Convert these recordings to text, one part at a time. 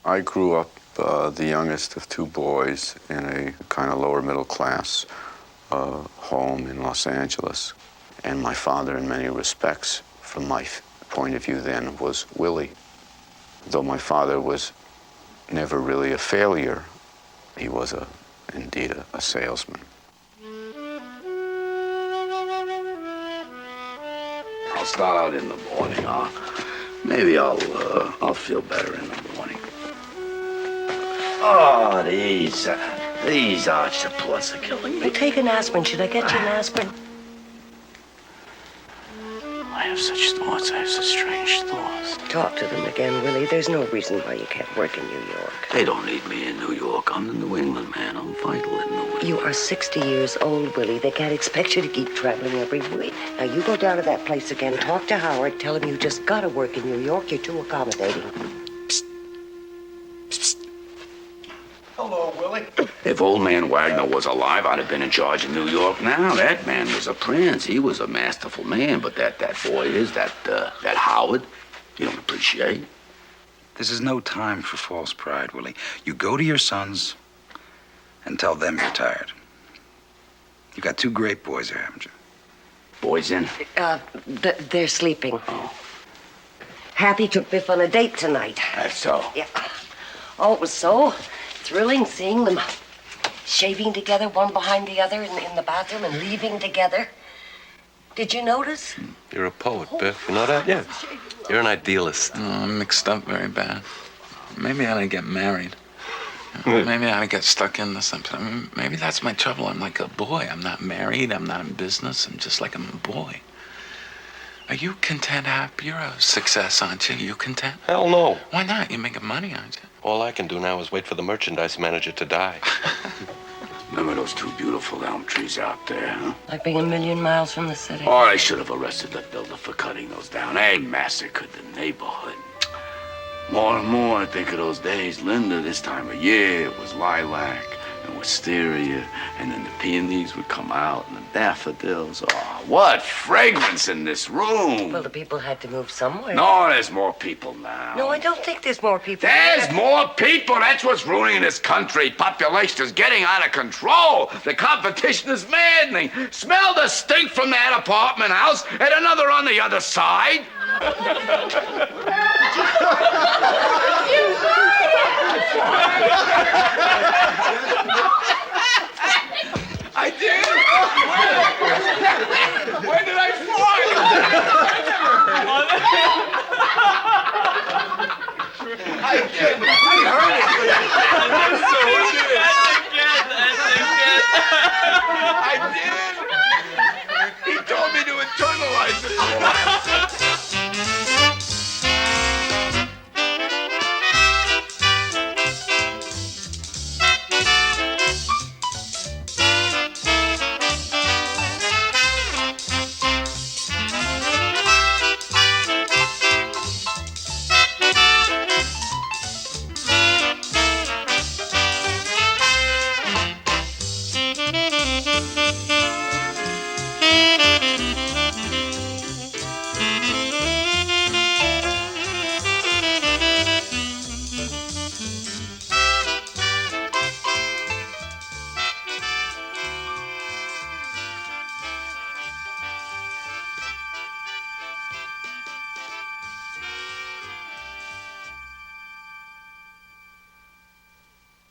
I grew up the youngest of two boys in a kind of lower middle class home in Los Angeles. And my father, in many respects, from my point of view then, was Willie. Though my father was never really a failure, he was indeed a salesman. I'll start out in the morning. Maybe I'll feel better in the morning. Oh, these arch supports are killing me. Well, take an aspirin. Should I get you an aspirin? I have such thoughts. I have such strange thoughts. Talk to them again, Willie. There's no reason why you can't work in New York. They don't need me in New York. I'm the New England man. I'm vital in New England. You are 60 years old, Willie. They can't expect you to keep traveling every week. Now, you go down to that place again, talk to Howard, tell him you just gotta work in New York. You're too accommodating. Psst. Psst, psst. Hello, Willie. If old man Wagner was alive, I'd have been in charge of New York now. That man was a prince. He was a masterful man. But that boy is, that Howard, you don't appreciate. This is no time for false pride, Willie. You go to your sons and tell them you're tired. You got two great boys there, haven't you? Boys in? They're sleeping. Oh. Happy took Biff on a date tonight. That's so. Yeah. Oh, it was so thrilling seeing them shaving together, one behind the other in the bathroom and leaving together. Did you notice? You're a poet, Biff. You know that? Yeah. You're an idealist. Oh, I'm mixed up very bad. Maybe I ought to get married. Maybe I ought to get stuck into something. I mean, maybe that's my trouble. I'm like a boy. I'm not married. I'm not in business. I'm just like I'm a boy. Are you content, Hap? You're a success, aren't you? You content? Hell no. Why not? You're making money, aren't you? All I can do now is wait for the merchandise manager to die. Remember those two beautiful elm trees out there, huh? Like being a million miles from the city. Oh, they should have arrested the builder for cutting those down. They massacred the neighborhood. More and more I think of those days. Linda, this time of year, it was lilac and wisteria, and then the peonies would come out and the daffodils. Oh, what fragrance in this room. Well, the people had to move somewhere. No, there's more people now. No, I don't think there's more people. There's more people. That's what's ruining this country. Population is getting out of control. The competition is maddening. Smell the stink from that apartment house and another on the other side. I did? When did I fart? I did. I heard it. I did. He told me to internalize it.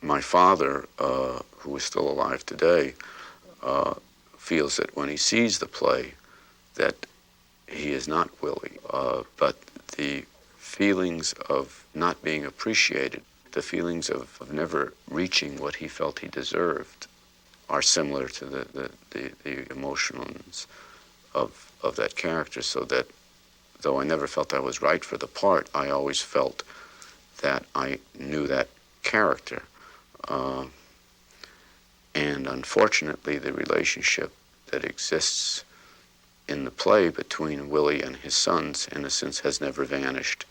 My father, who is still alive today, feels that when he sees the play that he is not Willie, but the feelings of not being appreciated, the feelings of never reaching what he felt he deserved are similar to the emotions of that character, so that though I never felt I was right for the part, I always felt that I knew that character. And unfortunately, the relationship that exists in the play between Willie and his sons, in a sense, has never vanished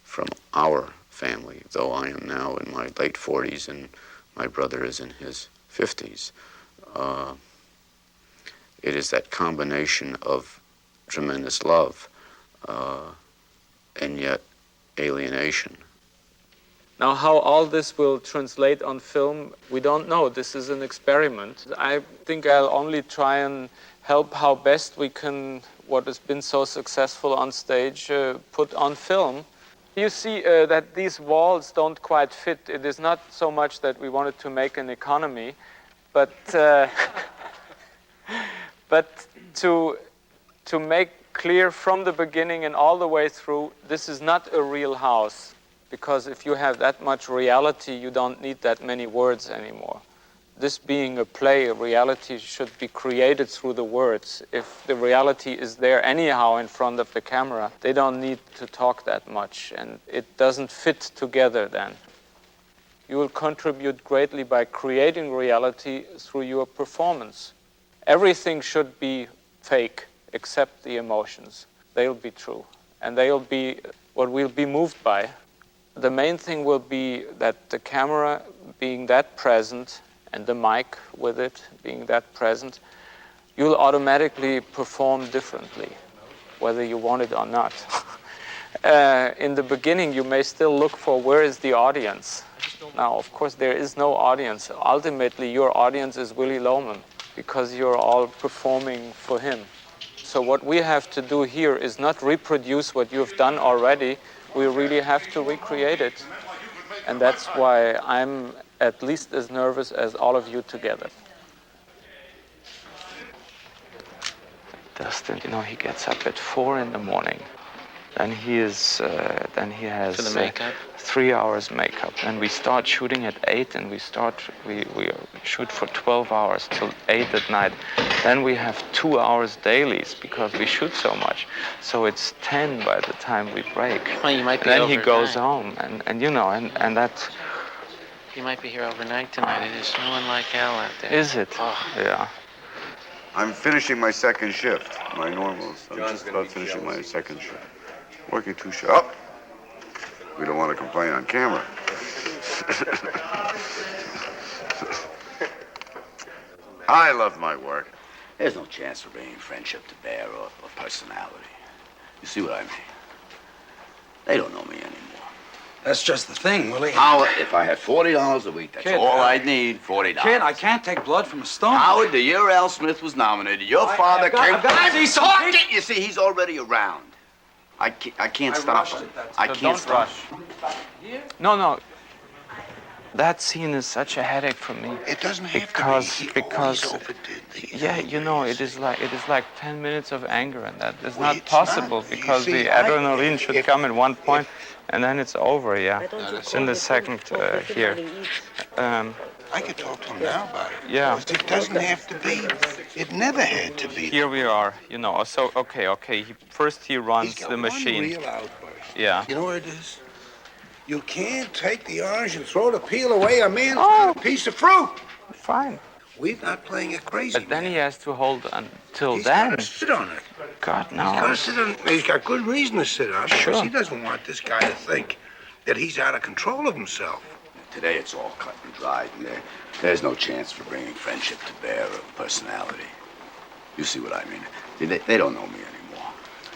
from our family, though I am now in my late 40s and my brother is in his 50s. It is that combination of tremendous love and yet alienation. Now, how all this will translate on film, we don't know. This is an experiment. I think I'll only try and help how best we can, what has been so successful on stage, put on film. You see that these walls don't quite fit. It is not so much that we wanted to make an economy, but but to make clear from the beginning and all the way through, this is not a real house. Because if you have that much reality, you don't need that many words anymore. This being a play, a reality should be created through the words. If the reality is there anyhow in front of the camera, they don't need to talk that much, and it doesn't fit together then. You will contribute greatly by creating reality through your performance. Everything should be fake except the emotions. They'll be true, and they'll be what we'll be moved by. The main thing will be that the camera being that present and the mic with it being that present, you'll automatically perform differently, whether you want it or not. In the beginning, you may still look for where is the audience. Now, of course, there is no audience. Ultimately, your audience is Willy Loman because you're all performing for him. So what we have to do here is not reproduce what you've done already. We really have to recreate it. And that's why I'm at least as nervous as all of you together. Dustin, you know, he gets up at 4 in the morning. Then he has For the makeup? 3 hours makeup. And we start shooting at 8 and we shoot for 12 hours till 8 at night. Then we have 2 hours dailies because we shoot so much. So it's 10 by the time we break. Well, you might be and then he overnight. goes home and you know, and that... You might be here overnight tonight. It is snowing like hell out there. Is it? Oh. Yeah. I'm finishing my second shift, my normals. I'm just about finishing my second shift. Working 2 shifts. Oh! We don't want to complain on camera. I love my work. There's no chance for bringing friendship to bear or personality. You see what I mean? They don't know me anymore. That's just the thing, Willie. Howard, if I had $40 a week, that's Kid, all I'd need, $40. Kid, I can't take blood from a stone. Howard, the year Al Smith was nominated, your father came... I've got to see some talking! people. You see, he's already around. I can't stop him. I So can't don't stop rush. him. No. That scene is such a headache for me. It doesn't have because to be. because yeah, you know, it is like 10 minutes of anger, and that is not possible because the adrenaline should come at one point, and then it's over. Yeah, it's in the second here. I could talk to him now about it. Yeah. It doesn't have to be. It never had to be. Here we are. You know. So okay. First he runs He's got the one machine. real outburst. Yeah. You know what it is? You can't take the orange and throw the peel away. A man's got a piece of fruit. Fine. We're not playing it crazy. But then he has to hold until He's then. got to sit on it. God He's got to no. sit on. He's got good reason to sit on it. Sure. Because he doesn't want this guy to think that he's out of control of himself. Today it's all cut and dried, and there's no chance for bringing friendship to bear or personality. You see what I mean? They don't know me anymore.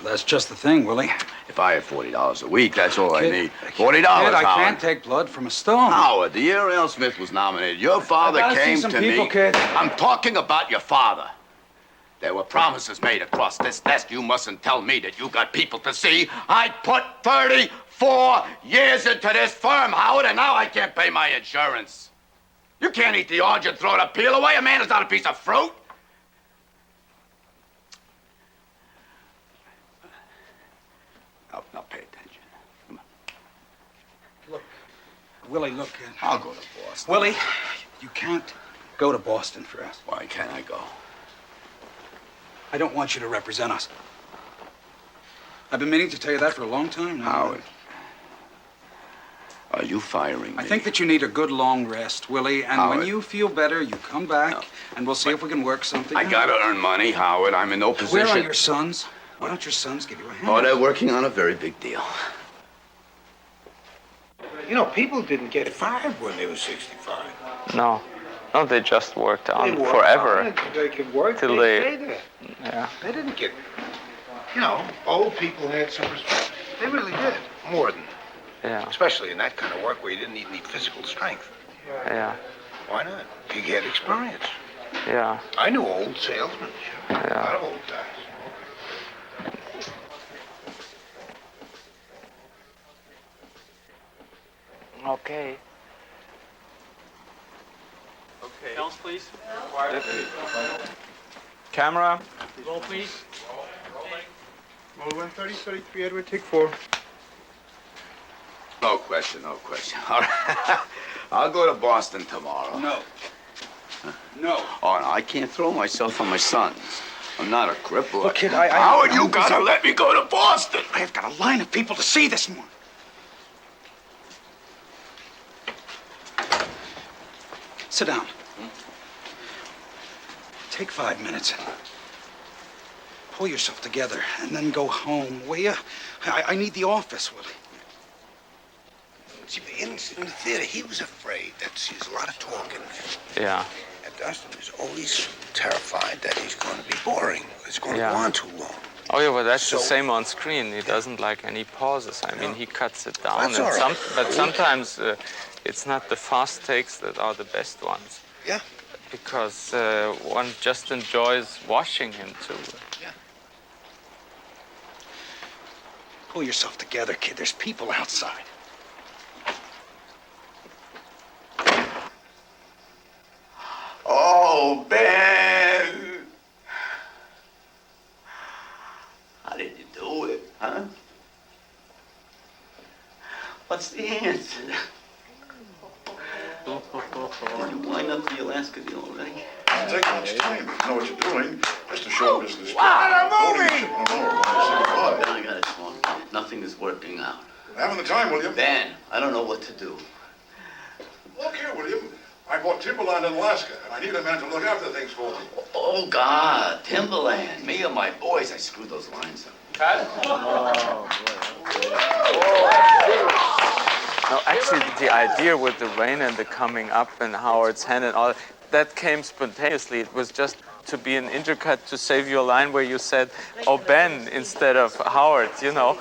That's just the thing, Willie. If I had $40 a week, that's all I Kid, need. $40, Kid, I Howard. can't take blood from a stone. Howard, the year Al Smith was nominated, your father I gotta see came some to people, me. kid. I'm talking about your father. There were promises made across this desk. You mustn't tell me that you got people to see. I put 34 years into this firm, Howard, and now I can't pay my insurance. You can't eat the orange and throw the peel away. A man is not a piece of fruit. Now pay attention. Come on. Willie, look. I'll go to Boston. Willie, you can't go to Boston for us. Why can't I go? I don't want you to represent us. I've been meaning to tell you that for a long time now. Howard, are you firing me? I think that you need a good long rest, Willie, and Howard. when you feel better, you come back, No. and we'll see if we can work something I out. gotta earn money, Howard. I'm in no position. Where are your sons? Why don't your sons give you a hand? Oh, they're working on a very big deal. You know, people didn't get fired when they were 65. No, they just worked on They worked forever. on it. They could work Till they they- stayed there. Yeah. They didn't get, you know, old people had some respect. They really did. More than Yeah. Especially in that kind of work where you didn't need any physical strength. Yeah. Why not? You get experience. Yeah. I knew old salesmen. Sure. A lot of old guys. Okay. Okay. Else, please. Camera. Roll, please. Roll 130, 33, Edward, take 4. No question, no question. All right. I'll go to Boston tomorrow. No. No. Oh, no, I can't throw myself on my sons. I'm not a cripple. Look, kid, Howard, you gotta let me go to Boston. I've got a line of people to see this morning. Sit down. Take 5 minutes. Pull yourself together and then go home, will you? I need the office, Willie. See, in the theater, he was afraid that there's a lot of talking there. Yeah. And Dustin is always terrified that he's going to be boring. It's going to Yeah. go on too long. Oh yeah, well that's the So- same on screen. He doesn't like any pauses. I mean, he cuts it down, That's and all right. but sometimes it's not the fast takes that are the best ones. Yeah. Because one just enjoys watching him too. Pull yourself together, kid. There's people outside. Oh, Ben! How did you do it, huh? What's the answer? Did you wind up the Alaska deal already? Doesn't take much time if you know what you're doing. Just a show business. Wow! Moving! Oh, Ben, I got it, Swan. Nothing is working out. Having the time, William. Ben, I don't know what to do. Look here, William. I bought timberland in Alaska, and I need a man to look after things for me. Oh, God, Timberland. Me and my boys, I screwed those lines up. No, actually, the idea with the rain and the coming up and Howard's hand and all that came spontaneously. It was just to be an intercut to save your line where you said, "Oh, Ben," instead of Howard, you know.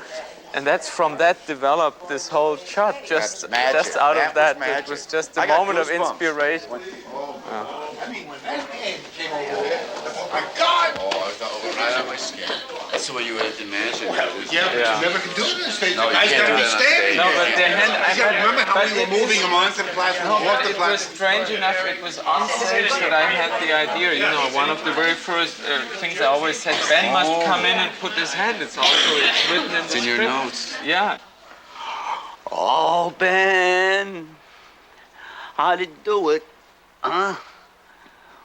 And that's from that developed this whole shot. Just out of that, it was just a moment of inspiration. I mean, when that man came over there, oh, my God! Oh, I felt right on my skin. That's the way you would imagine. Yeah, but you never can do it on stage. No, The you guy's can't got to do be that on standing. stage. No, but the hand. Remember how we were moving him onto the platform, No, off but the it was platform? strange enough. It was on stage that I had the idea. You know, one of the very first things I always said, Ben must come in and put his hand. It's written in the It's in your script. notes. Yeah. Oh, Ben. How did you do it? Huh?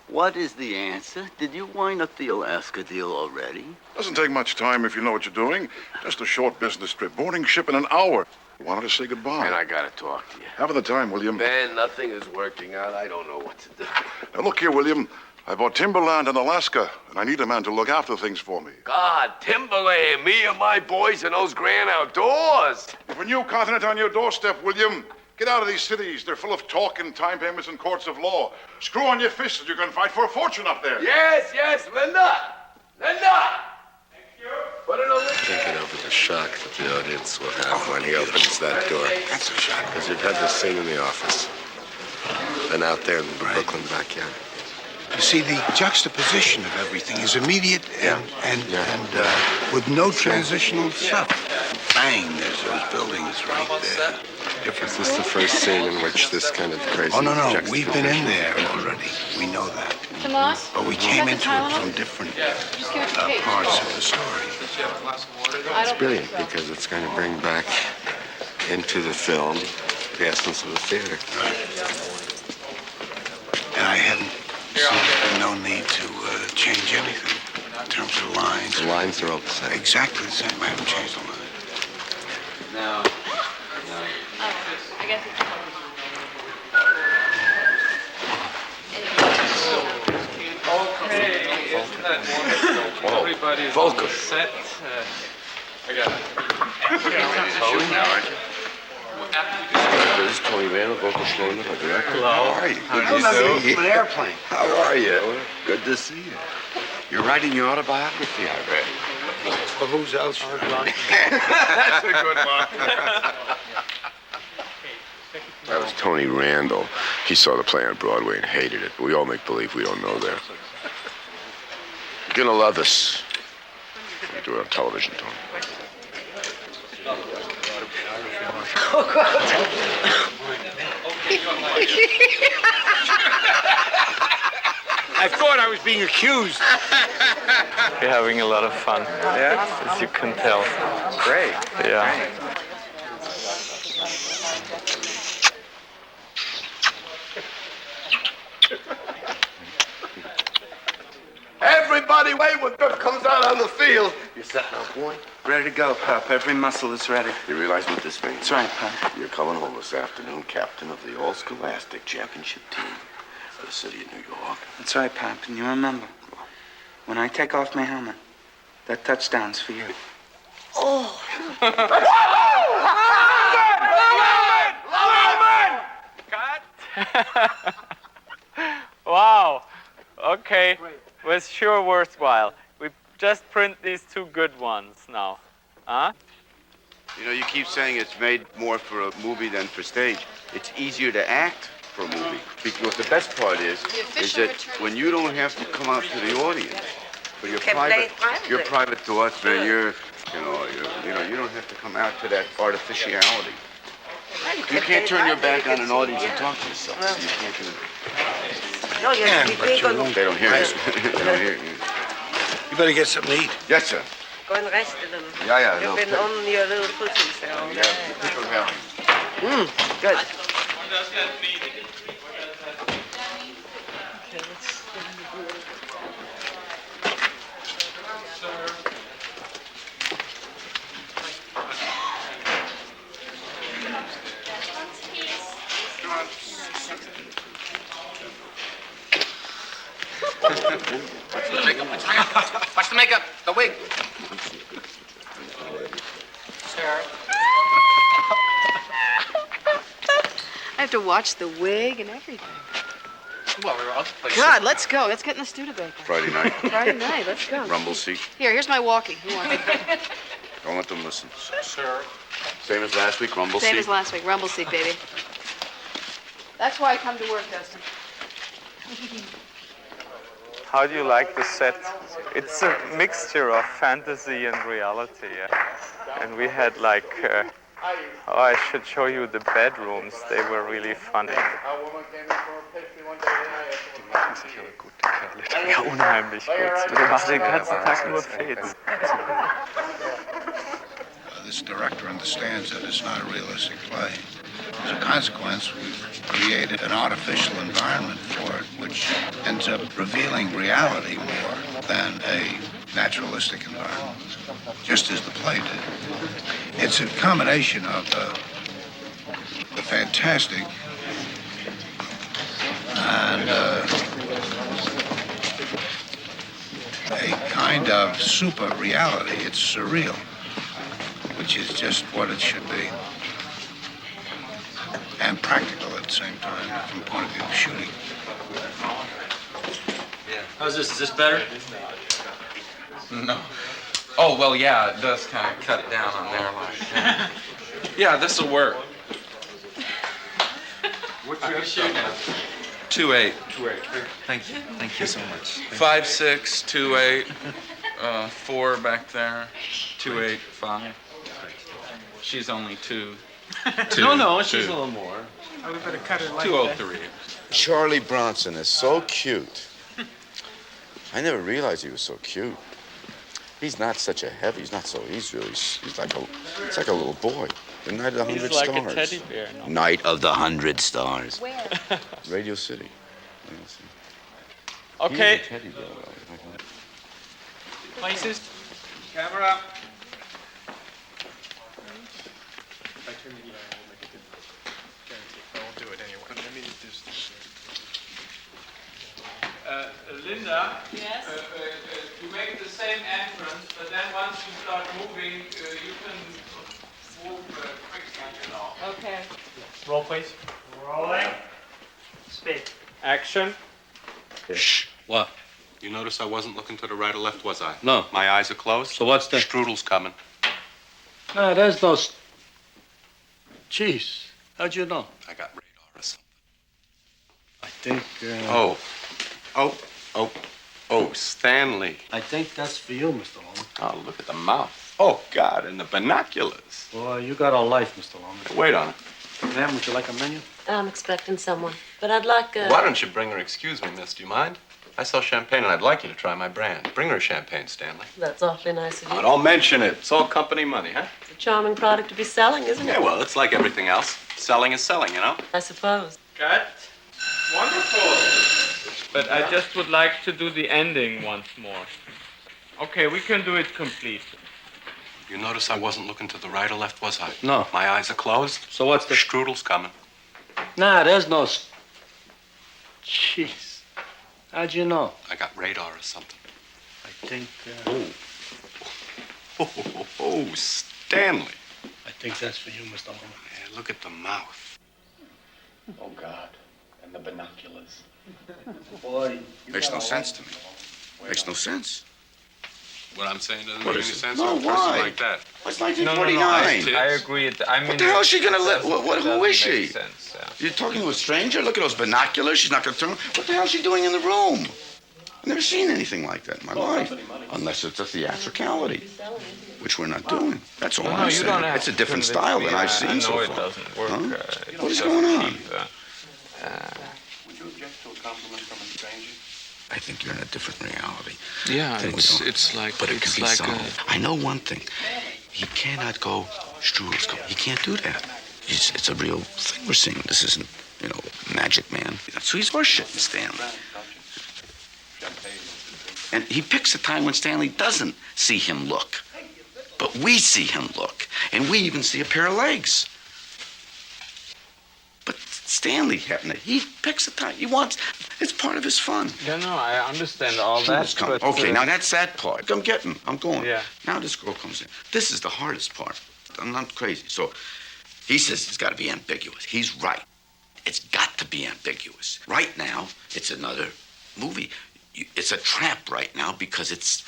What is the answer? Did you wind up the Alaska deal already? Doesn't take much time if you know what you're doing. Just a short business trip. Boarding ship in an hour. Wanted to say goodbye. And I gotta talk to you. Having the time, William. Ben, nothing is working out. I don't know what to do. Now, look here, William. I bought timberland in Alaska, and I need a man to look after things for me. God, Timberland, me and my boys in those grand outdoors. If a new continent on your doorstep, William, get out of these cities. They're full of talk and time payments and courts of law. Screw on your fists. You can fight for a fortune up there. Yes, Linda! Linda! Put it over. Thinking over the shock that the audience will have when he opens that door. That's a shot. Because you've had this scene in the office. Then out there in the Brooklyn backyard. You see, the juxtaposition of everything is immediate and with no transitional stuff. Bang, there's those buildings right there. Is this the first scene in which this kind of crazy Oh, no, juxtaposition? we've been in there already. We know that. Tomas? But we came into it from different parts of the story. It's brilliant because it's going to bring back into the film the essence of the theater. And I hadn't seen no need to change anything in terms of lines. The lines are all the same. Exactly the same. I haven't changed the lines. Oh, I guess it's... Okay, isn't that wonderful? Everybody is on the set. I got it. This is Tony Van, vocal Schloner, the director. Hello. How are you? How do you do? An airplane. How are you? Good to see you. You're writing your autobiography, I read. Well, who's else? That's a good one. That was Tony Randall. He saw the play on Broadway and hated it. We all make believe we don't know that. You're gonna love this. We do it on television, Tony. I thought I was being accused. We're having a lot of fun. Yeah? As you can tell. Great. Yeah. Everybody wait when Biff comes out on the field. You set up, boy? Ready to go, Pop. Every muscle is ready. You realize what this means? That's right, Pop. You're coming home this afternoon, captain of the All-Scholastic Championship team for the city of New York. That's right, Pop. And you remember, when I take off my helmet, that touchdown's for you. Oh. Wow. Okay. Was sure worthwhile. We just print these two good ones now. Huh? You know, you keep saying it's made more for a movie than for stage. It's easier to act for a movie. Because the best part is that when you don't have to come out to the audience for your your private thoughts, man, you don't have to come out to that artificiality. You can't turn your back on an audience and talk to yourself. So you can't do it. No, They don't hear you. They don't hear you. You better get something to eat. Yes, sir. Go and rest a little. Yeah. You've been on your little pussies all day. People have. Good. Watch the makeup, the wig. Sir. I have to watch the wig and everything. Well, we were all places. God, let's go. Let's get in the Studebaker. Friday night. Friday night, let's go. Rumble seat. Here's my walkie. You want it? Don't let them listen. Sir. Same as last week, rumble Same seat. as last week. Rumble seat, baby. That's why I come to work, Dustin. How do you like the set? It's a mixture of fantasy and reality. And we had like, I should show you the bedrooms. They were really funny. Ja, unheimlich gut. Du machst den ganzen Tag nur Fades. This director understands that it's not a realistic play. As a consequence, we've created an artificial environment for it, which ends up revealing reality more than a naturalistic environment, just as the play did. It's a combination of the fantastic and a kind of super reality. It's surreal, which is just what it should be. And practical at the same time, from the point of view of shooting. How's this? Is this better? No. Oh, well, yeah, it does kind of cut down on there. Like, yeah, this will work. What's your shooting at? 2.8. 2.8. Thank you. Thank you so much. 5.6, 2.8, 4 back there, 2.8, 5. She's only 2. No, she's a little more. Oh, we better cut it like 203. Charlie Bronson is so cute. I never realized he was so cute. He's not such a heavy. He's not so. He's like a little boy. The Night of the 100 He's like Stars. a teddy bear. No? Night of the 100 Stars. Where? Radio City. Okay. He's a teddy bear. Places. Camera. If I turn the heat on, we'll make a good guarantee. I won't do it anyway. Let me just do this. Linda, Yes? you make the same entrance, but then once you start moving, you can move quickly, you know. Okay. Roll, please. Rolling. Speak. Action. Shh. What? You notice I wasn't looking to the right or left, was I? No. My eyes are closed. So what's the... Strudel's coming. No, there's those... Jeez. How'd you know? I got... I think, Oh, Stanley. I think that's for you, Mr. Loman. Oh, look at the mouth. Oh, God, and the binoculars. Boy, you got all life, Mr. Loman. Wait on it. Ma'am, would you like a menu? I'm expecting someone, but I'd like a... Why don't you bring her? Excuse me, miss. Do you mind? I sell champagne, and I'd like you to try my brand. Bring her a champagne, Stanley. That's awfully nice of you. Oh, don't mention it. It's all company money, huh? It's a charming product to be selling, isn't it? Yeah, well, it's like everything else. Selling is selling, you know? I suppose. Cut. Wonderful. But I just would like to do the ending once more. Okay, we can do it complete. You notice I wasn't looking to the right or left, was I? No. My eyes are closed. So what's the... Strudel's coming. Nah, there's no... Jeez. How'd you know? I got radar or something. I think, Oh, Stanley. I think that's for you, Mr. Loman. Yeah, look at the mouth. Oh, God. And the binoculars. Boy, Makes no sense to me. Makes no sense. What I'm saying doesn't What make is any it? sense No, to a person why? like that. It's No, 1949. I agree. I mean, What the hell is she gonna let? it Who is doesn't she? make sense, yeah. You're talking to a stranger? Look at those binoculars. She's not gonna turn. What the hell is she doing in the room? I've never seen anything like that in my life. Unless it's a theatricality, which we're not doing. That's all No, I'm you saying. don't have It's a to different convince style me. than I've I seen know so it far. doesn't work. Huh? It's What is just going on? cheap, Would you object to a compliment from a stranger? I think you're in a different reality. Yeah, Then we it's don't- like But it it's can be like solved. I know one thing. He cannot go Strudel's go. He can't do that. It's a real thing we're seeing. This isn't, Magic Man. So he's horseshitting Stanley. And he picks a time when Stanley doesn't see him look. But we see him look. And we even see a pair of legs. But Stanley, he picks a time. It's part of his fun. Yeah, no, I understand all Strudel's that. coming. But, Okay, now that's that part. I'm going. Yeah. Now this girl comes in. This is the hardest part. I'm not crazy. So he says it's got to be ambiguous. He's right. It's got to be ambiguous. Right now, it's another movie. It's a trap right now because it's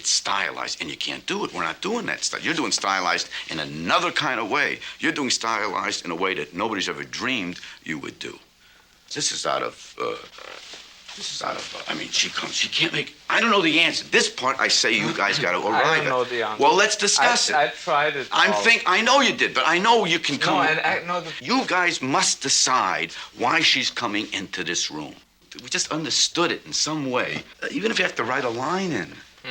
stylized, and you can't do it. We're not doing that stuff. You're doing stylized in another kind of way. You're doing stylized in a way that nobody's ever dreamed you would do. This is out of. I mean, she comes. She can't make. I don't know the answer. This part, I say you guys got to arrive I don't at. know the answer. Well, let's discuss it. I tried it. I know you did, but I know you can come. No, I know that. You guys must decide why she's coming into this room. We just understood it in some way, even if you have to write a line in. No,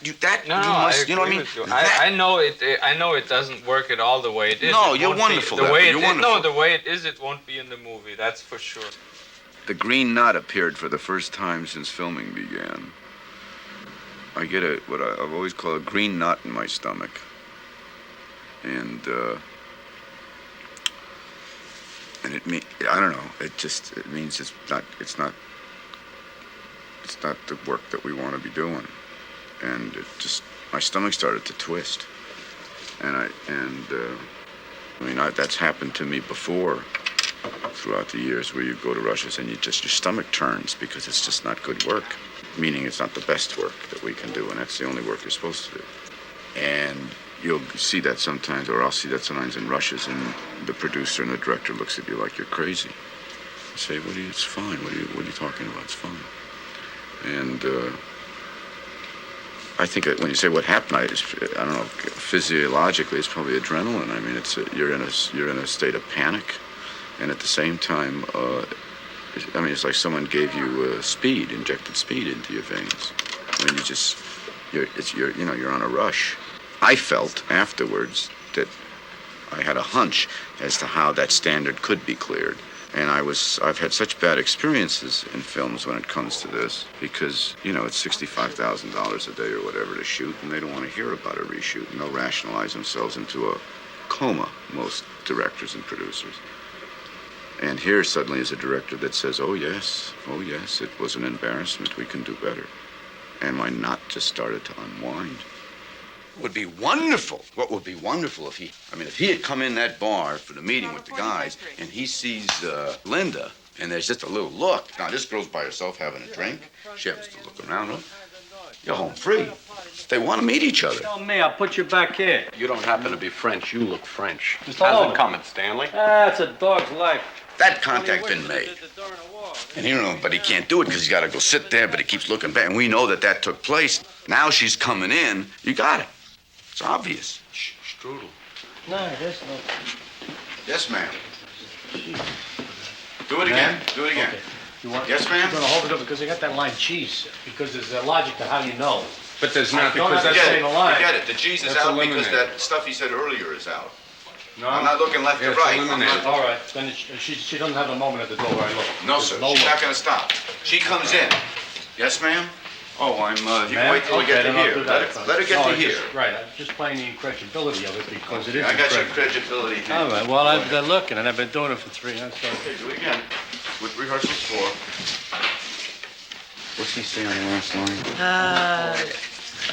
you I must, agree you know what I mean? with you. I know it. I know it doesn't work at all the way it is. No, It you're won't wonderful, Be, the Leffer, way you're it, wonderful. No, the way it is, it won't be in the movie. That's for sure. The green knot appeared for the first time since filming began. I get what I've always called a green knot in my stomach. And I don't know, it means it's not the work that we want to be doing. And my stomach started to twist. That's happened to me before throughout the years where you go to rushes and your stomach turns because it's just not good work, meaning it's not the best work that we can do, and that's the only work you're supposed to do. And you'll see that sometimes, or I'll see that sometimes in rushes, and the producer and the director looks at you like you're crazy. I say, it's fine. What are you talking about? It's fine. And I think that when you say what happened, I don't know, physiologically, it's probably adrenaline. I mean, you're in a state of panic. And at the same time, it's like someone gave you injected speed into your veins. I mean, you're on a rush. I felt afterwards that I had a hunch as to how that standard could be cleared. And I've had such bad experiences in films when it comes to this because, it's $65,000 a day or whatever to shoot, and they don't want to hear about a reshoot, and they'll rationalize themselves into a coma, most directors and producers. And here suddenly is a director that says, oh yes, it was an embarrassment, we can do better. And my knot just started to unwind. It would be wonderful. What would be wonderful if he had come in that bar for the meeting with the guys and he sees Linda and there's just a little look. Now this girl's by herself having a drink. She happens to look around her. You're home free. They want to meet each other. Tell me, I'll put you back here. You don't happen to be French. You look French. Mr. How's Loman. it coming, Stanley? That's a dog's life. That contact been made. And you know, but he can't do it because he's got to go sit there, but he keeps looking back. And we know that that took place. Now she's coming in. You got it. It's obvious. Strudel. No, there's no... Yes, ma'am. Do it again. Do it again. Okay. You want, yes, ma'am? I'm going to hold it up because I got that line cheese. Because there's a logic to how you know. But there's not, don't because have to that's... say the line. Forget it. The cheese is That's out because eliminated. that stuff he said earlier is out. No. I'm not looking left Yeah, to right. it's eliminated. All right. Then she doesn't have a moment at the door where I look. No, sir. No She's look. not going to stop. She comes in. Yes, ma'am? Oh, you can wait till we get Okay, to then I'll here. do that. Let her get No, to it's here. just- Right, I'm just playing the incredibility of it because it is I got your incredible. credibility. All right, well, I've been looking and I've been doing it for 3 months. So. Okay, do it again. With rehearsals 4. What's he say on the last line?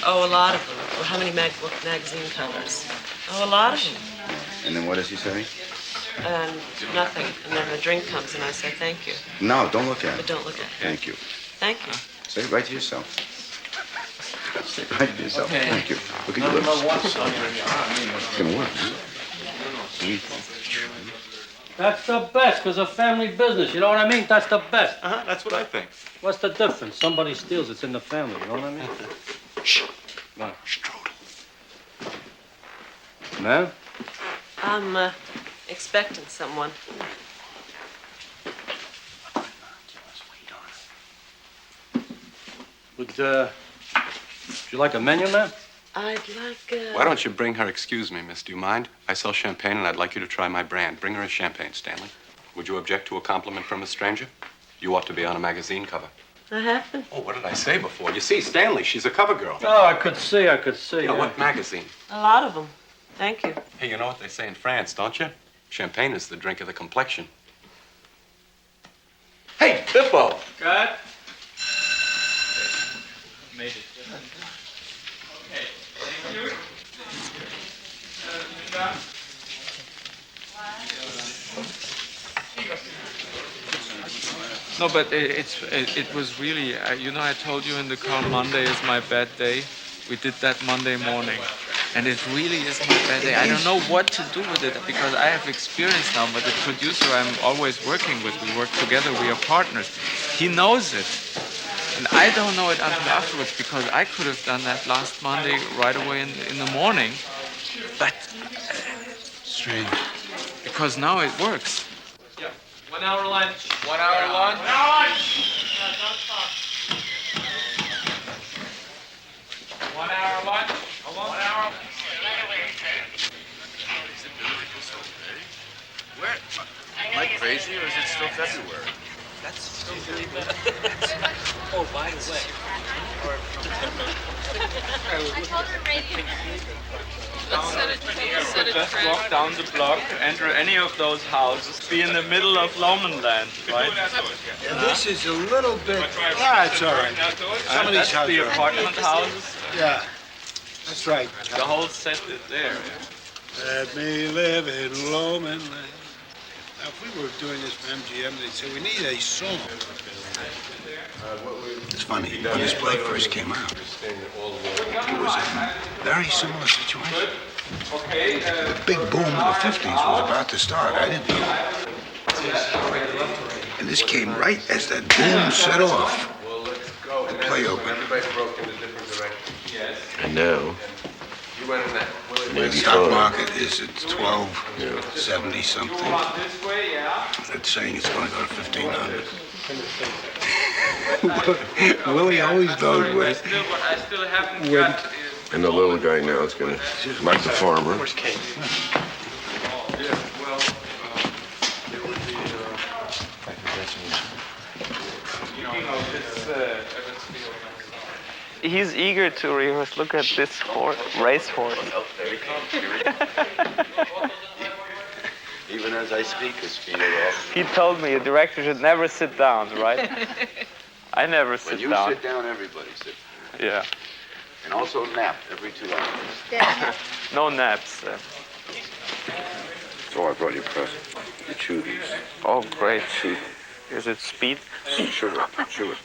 A lot of them. Well, how many magazine covers? Oh, a lot of them. And then what does he say? Nothing. And then the drink comes and I say thank you. No, don't look at But it. don't look at it. Thank you. Thank you. Say it right to yourself. Say it right to yourself. Okay. Thank you. Look at your lips. It's going to work, huh? That's the best because of family business. You know what I mean? That's the best. That's what I think. What's the difference? Somebody steals, it's in the family. You know what I mean? Shh. What? Ma'am? I'm expecting someone. Would you like a menu, ma'am? I'd like, Why don't you bring her, excuse me, miss, do you mind? I sell champagne and I'd like you to try my brand. Bring her a champagne, Stanley. Would you object to a compliment from a stranger? You ought to be on a magazine cover. I have to. Oh, what did I say before? You see, Stanley, she's a cover girl. Oh, I could see. You know, what magazine? A lot of them. Thank you. Hey, you know what they say in France, don't you? Champagne is the drink of the complexion. Hey, Bippo! Good. Made it. Okay, thank you. No, but it was really, you know, I told you in the car Monday is my bad day. We did that Monday morning. And it really is my bad day. I don't know what to do with it because I have experience now, but the producer I'm always working with, we work together, we are partners. He knows it. And I don't know it until afterwards because I could have done that last Monday right away in the morning. But strange. Because now it works. Yeah. 1 hour lunch. 1 hour lunch. 1 hour lunch. 1 hour lunch. 1 hour. Where? Am I crazy or is it still February? That's still really bad. Oh, by the way. I told her radio. Just walk down the block, enter any of those houses, be in the middle of Lomanland, right? This is a little bit... Yeah, it's all right. Some of these That's houses the are- apartment houses. Yeah, that's right. The whole set is there. Let me live in Lomanland. Now, if we were doing this for MGM, they'd say, we need a song. It's funny, when this play first came out, it was a very similar situation. The big boom of the 50s was about to start. I didn't know. And this came right as that boom set off. The play opened. And now, The stock market is at 1270 something. That's saying it's going to go to 1500. Willie always knows when. I still haven't got. and the little guy now is going to, like the farmer. He's eager to rehearse. Look at this racehorse. Even as I speak, his feet are off. He told me a director should never sit down, right? I never sit When you down. sit down, everybody sits. Yeah. And also nap every 2 hours. No naps. So I brought you a present. You chew these. Oh, great. Chew Is it speed? Sugar. Chew it.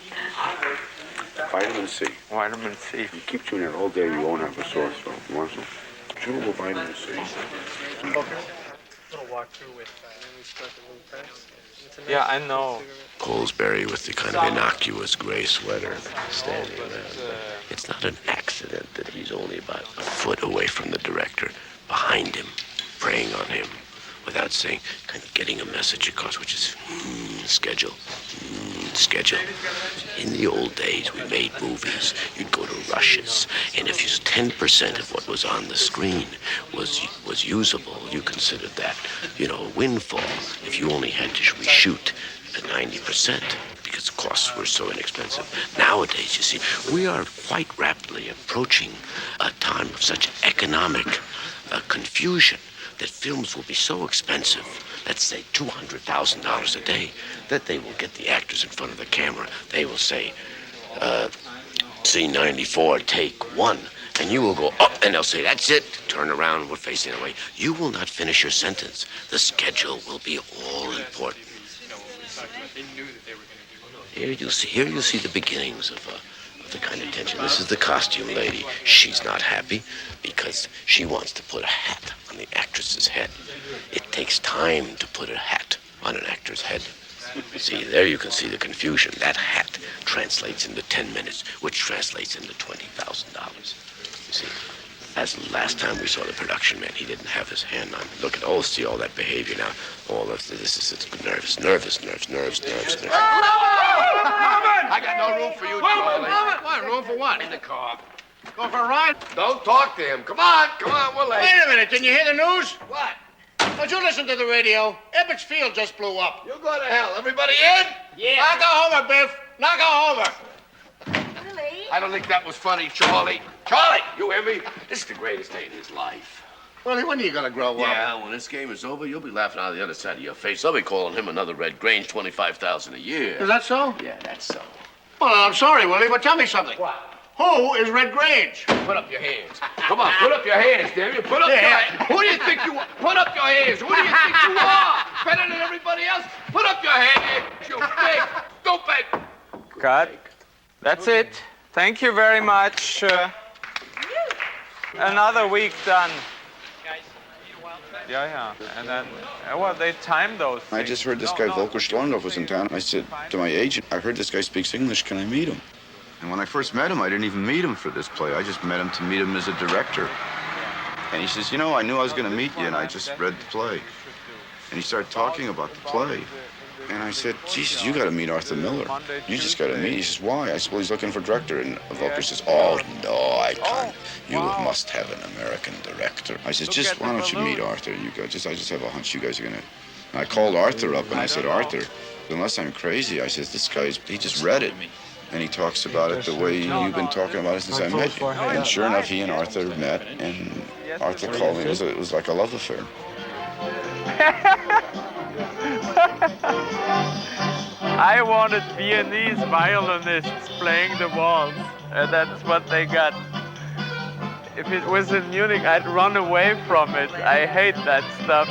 Vitamin C. Vitamin C. You keep chewing it all day, you won't have a sore throat. You want some? Chewable vitamin C. Okay. walk through with, and then we start the new press. It's a nice Yeah, I know. Colesbury with the kind of innocuous gray sweater standing around. It's not an accident that he's only about a foot away from the director, behind him, preying on him, without saying, kind of getting a message across, which is schedule, schedule. In the old days, we made movies. You'd go to rushes, and if 10% of what was on the screen was usable, you considered that, a windfall. If you only had to reshoot 90%, because the costs were so inexpensive. Nowadays, you see, we are quite rapidly approaching a time of such economic confusion that films will be so expensive, let's say $200,000 a day, that they will get the actors in front of the camera. They will say, C94, take one. And you will go, oh, and they'll say, that's it. Turn around, we're facing away. You will not finish your sentence. The schedule will be all important. Here you'll see the beginnings of the kind of tension. This is the costume lady. She's not happy because she wants to put a hat on the actress's head. It takes time to put a hat on an actor's head. See, there you can see the confusion. That hat translates into 10 minutes, which translates into $20,000. You see, that's the last time we saw the production man. He didn't have his hand on. Look at, see all that behavior now. All of this is nervous. I got no room for you, Charlie. What? Room for what? In the car. Go for a ride? Don't talk to him. Come on, we're late. Wait a minute, didn't you hear the news? What? Don't you listen to the radio? Ebbets Field just blew up. You go to hell. Everybody in? Yeah. Knock a homer, Biff. Knock a homer. Really? I don't think that was funny, Charlie. Charlie, you hear me? This is the greatest day in his life. Willie, when are you gonna grow up? Yeah, when this game is over, you'll be laughing out of the other side of your face. They'll be calling him another Red Grange, $25,000 a year. Is that so? Yeah, that's so. Well, I'm sorry, Willie, but tell me something. What? Who is Red Grange? Put up your hands. Come on, put up your hands, damn you. Put up your hands. Who do you think you are? Put up your hands. Who do you think you are? Better than everybody else? Put up your hands, you big stupid. Cut. That's it. Thank you very much. Another week done. Yeah. And then, well, they timed those things. I just heard this guy, Volker Schlondorf, was in town. I said to my agent, I heard this guy speaks English. Can I meet him? And when I first met him, I didn't even meet him for this play. I just met him to meet him as a director. And he says, I knew I was going to meet you, and I just read the play. And he started talking about the play. And I said, Jesus, you got to meet Arthur Miller. You just got to meet. He says, why? I said, well, he's looking for a director. And Volker says, oh, no, I can't. You must have an American director. I said, just why don't you meet Arthur? I just have a hunch you guys are going to. And I called Arthur up, and I said, Arthur, unless I'm crazy, I said, this guy's, he just read it. And he talks about it the way you've been talking about it since I met you. And sure enough, he and Arthur met, and Arthur called me. It was like a love affair. I wanted Viennese violinists playing the waltz, and that's what they got. If it was in Munich, I'd run away from it. I hate that stuff.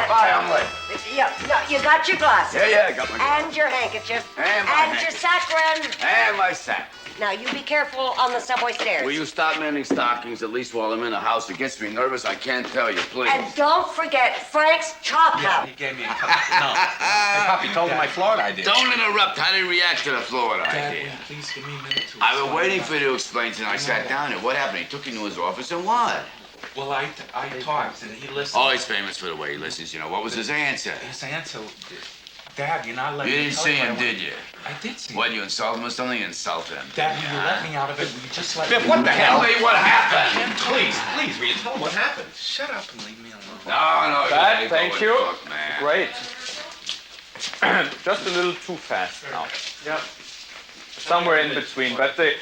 Bye, I'm late. You got your glasses. Yeah, I got my glasses. And your handkerchief. And my handkerchief. Your saccharin. And my sack. Now, you be careful on the subway stairs. Will you stop mending stockings, at least while I'm in the house? It gets me nervous. I can't tell you, please. And don't forget Frank's chop house. He gave me a couple. No. Hey, Poppy told him my Florida idea. Don't interrupt. I didn't react to the Florida idea. Please give me a minute to I've been waiting for you to explain to him. I sat down and what happened? He took you to his office and what? Well, I talked and he listened. Oh, he's famous for the way he listens. What was his answer? His answer, Dad, you're not letting You me didn't tell see you him, I did you? I did see What, him. you insult him or something? You insult him. Dad, will you let me out of it? Will you just let Biff, me? what the hell? Tell me what happened. Please, will you tell him what happened? Shut up and leave me alone. No. Dad, thank you. Look, man. Great. Just a little too fast now. Yeah. Somewhere in between, but they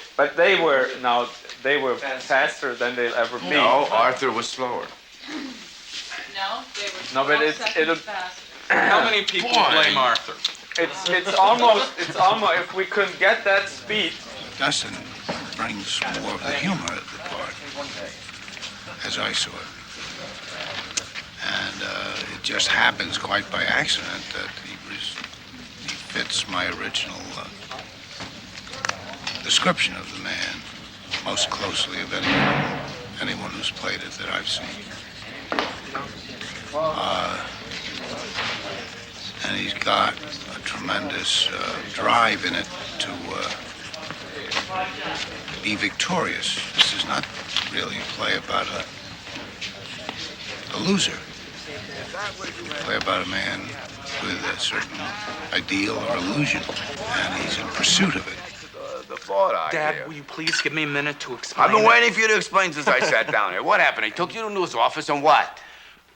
were faster than they'll ever be. No, Arthur was slower. No, they were No, but 12 seconds it'll. faster. How many people blame Arthur? It's almost if we could get that speed. Dustin brings more of the humor of the part, as I saw it. And it just happens quite by accident that he fits my original description of the man most closely of anyone who's played it that I've seen. And he's got a tremendous drive in it to be victorious. This is not really a play about a loser. It's a play about a man with a certain ideal or illusion, and he's in pursuit of it. The thought idea. Dad, will you please give me a minute to explain? I've been waiting for you to explain since I sat down here. What happened? He took you to his office and what?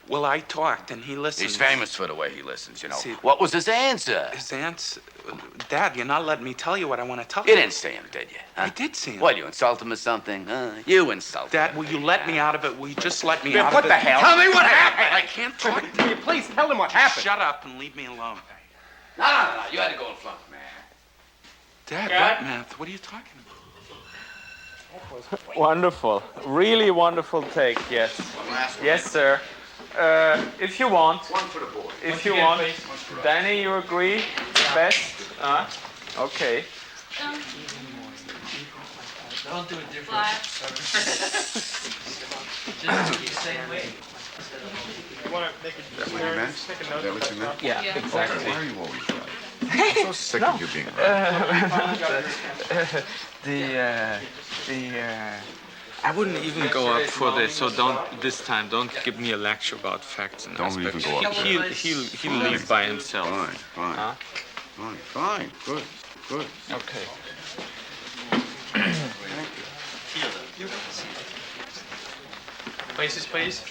Well, I talked and he listened. He's famous for the way he listens, you know. See, what was his answer? His answer? Dad, you're not letting me tell you what I want to tell You you. didn't see him, did you? Huh? I did see him. What, you insult him or something? You insult him. Dad, will you let me out of it? Will you just let me Man, out what of it? the hell? Tell me what happened! I can't talk. Will you please tell him what happened? Shut up and leave me alone. No. You had to go in front, man. Dad, what math? What are you talking about? Wonderful, really wonderful take. Yes, yes, sir. If you want, One for the board. if you want, Danny, you agree? Best? Okay. Don't do it different. Just the same way. You want to make a Is that what you meant? Is that what you meant? Yeah, Yeah. exactly. Why are you always right? I'm so sick of you being right. I wouldn't even go up for this, so don't give me a lecture about facts and Don't aspects. even go up there. He'll leave by himself. Fine. Good. Okay. Places, please.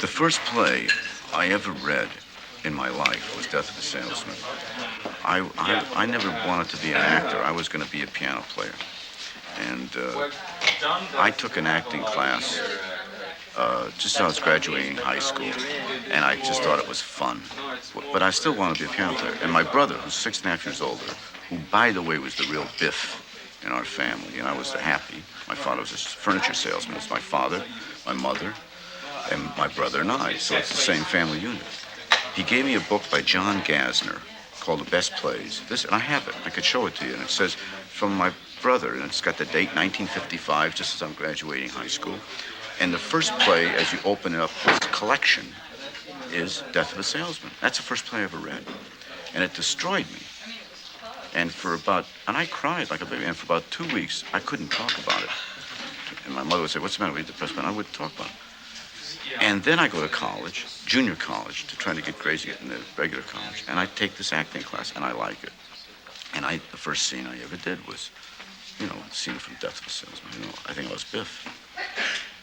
The first play I ever read in my life was Death of a Salesman. I never wanted to be an actor. I was going to be a piano player. And I took an acting class just as I was graduating high school, and I just thought it was fun. But I still wanted to be a piano player. And my brother, who's 6.5 years older, who, by the way, was the real Biff in our family, and I was the happy. My father was a furniture salesman. It's my father, my mother, and my brother and I, so it's the same family unit. He gave me a book by John Gassner called The Best Plays. And I have it. I could show it to you. And it says, from my brother, and it's got the date 1955, just as I'm graduating high school. And the first play, as you open it up, this collection, is Death of a Salesman. That's the first play I ever read. And it destroyed me. And I cried like a baby. And for about 2 weeks, I couldn't talk about it. And my mother would say, what's the matter? Were you depressed? And I wouldn't talk about it. And then I go to college, junior college, to try to get grades to get into regular college. And I take this acting class, and I like it. And the first scene I ever did was, the scene from Death of a Salesman. I think I was Biff.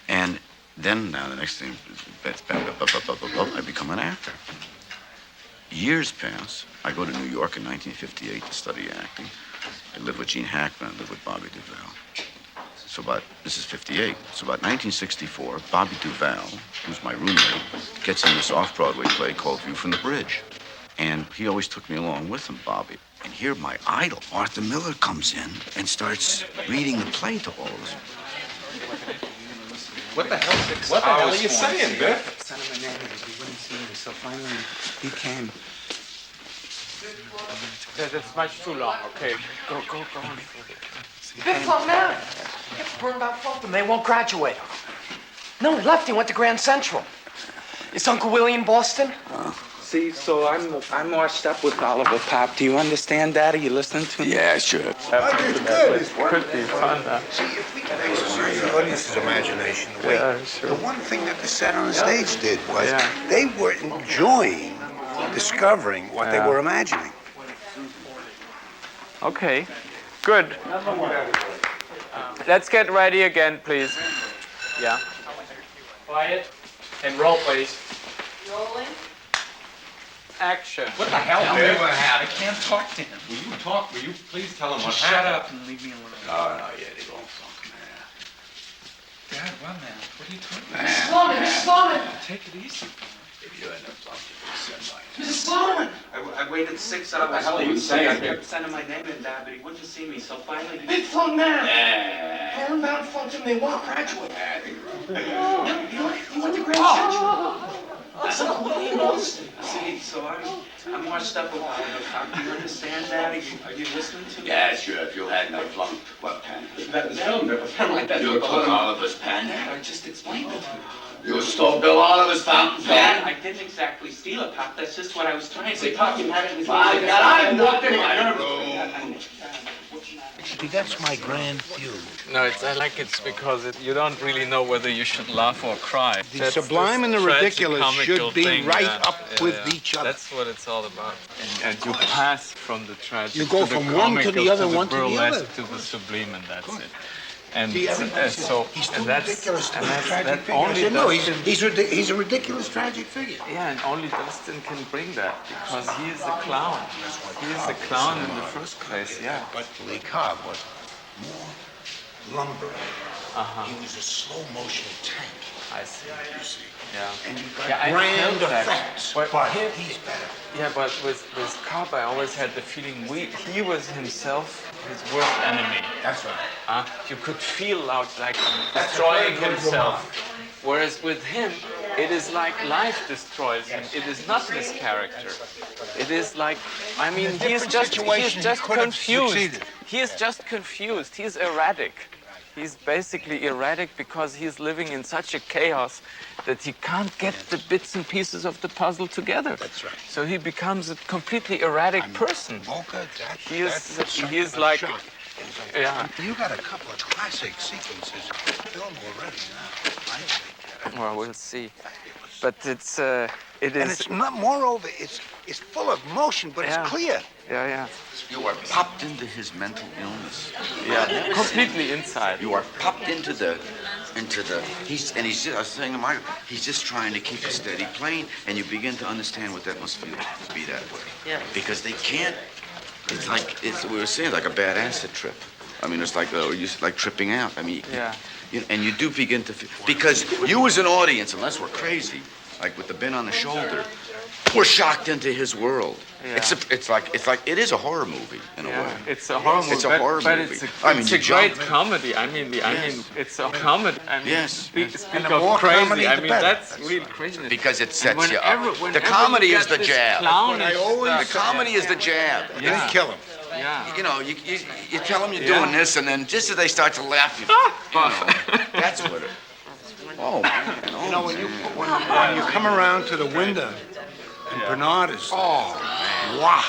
And then the next thing, I become an actor. Years pass. I go to New York in 1958 to study acting. I live with Gene Hackman. I live with Bobby Duvall. This is 58. So about 1964, Bobby Duvall, who's my roommate, gets in this off-Broadway play called View from the Bridge. And he always took me along with him, Bobby. And here my idol, Arthur Miller, comes in and starts reading the play to all of us. What the hell are you saying, Biff? Sent him a name, he wouldn't see me, so finally he came. That's much too long. Okay, go on. Biff won't marry. He gets burned out both of them. They won't graduate. No, he left. He went to Grand Central. Is Uncle Willie in Boston? See, so I'm washed up with Oliver Pop. Do you understand, Daddy? You listening to me? Yeah, sure. It's good. Could be fun. See, if we can exercise the audience's imagination, the one thing that the set on the stage did was they were enjoying discovering what they were imagining. Okay, good. Let's get ready again, please. Yeah. Quiet and roll, please. Rolling. Action. What the hell, Biff? I can't talk to him. Will you please tell him what Just happened? shut up and leave me alone. No, yeah, they don't funk, man. Dad, what, man? What are you talking about? Mrs. Sloman! Mrs. Sloman! Take it easy. If you end up talking to somebody. Mrs. Sloman! I waited 6 hours. What the hell are you saying? I kept sending my name in, Dad, but he wouldn't see me, so finally he... Big flunk man! Yeah. Foreign-bound flunk him, they won't graduate. You went to Grand Central. That's Uncle Willie in Boston. See, so I'm washed up about it. Do you understand, Dad? Are you listening to me? Yeah, sure. If you hadn't have flunked, what pen? That cylinder, a pen like that. You took Oliver's pen. Dad, I just explained it to you. You stole Bill Oliver's fountain pen. Dad, I didn't exactly steal it, Pop. That's just what I was trying to say. Pop, you had it with me. My God, I walked in my room. See, that's my grand view. No, I like it's because you don't really know whether you should laugh or cry. The That's sublime and the ridiculous tragicomical should be thing, right yeah. up with each other. That's what it's all about. And you pass from the tragic You go to the from one to comical the other, to the one to the burlesque other. to the sublime, and that's it. And See, everybody says, so he's too and that's ridiculous to and be a that's, tragic that figure. I only said, no, Dustin, he's a ridiculous tragic figure. yeah, and only Dustin can bring that because he is a clown. He is a clown in the first place, yeah. But Lee Cobb was more lumbering. He was a slow motion tank. I see. You see. Yeah. And you got Yeah, I grand felt that. effects, But but him- he's better. Yeah, but with Cobb, I always had the feeling he was himself his worst enemy. That's right. You could feel like destroying himself. Whereas with him, it is like life destroys him. It is not his character. It is like, I mean, he is just confused. He is just confused. He's erratic. He's basically erratic because he's living in such a chaos that he can't get the bits and pieces of the puzzle together. That's right. So he becomes a completely erratic person. He is like, yeah. You got a couple of classic sequences in film already now. I think. Well, we'll see. But it is. And it's not. Moreover, it's full of motion, but Yeah. it's clear. Yeah. You are popped into his mental illness. Yeah, completely inside. You are popped into the, he's just, I was saying to Michael, he's just trying to keep a steady plane, and you begin to understand what that must feel to be that way. Yeah. Because they can't, we were saying, like a bad acid trip. I mean, it's like, like tripping out. I mean, Yeah. and you do begin to feel, because you as an audience, unless we're crazy, like with the bin on the shoulder, we're shocked into his world. Yeah. It's like it is a horror movie in a way. It's a horror movie. It's a horror but movie. It's a, I mean, it's you a great jump. comedy. I mean, it's a comedy. I mean, Yes. Speak And the of more crazy. comedy, I the mean, better. that's real craziness. Because it And sets you whenever- up. The whenever comedy you is get the this jab. clownish The stuff, comedy is the jab. They didn't kill him. Yeah. You know, you tell them you're Yeah. doing this, and then just as they start to laugh, you know, that's what it. Oh man! You know, when you come around to the window, and Bernard is. Oh man! Wow!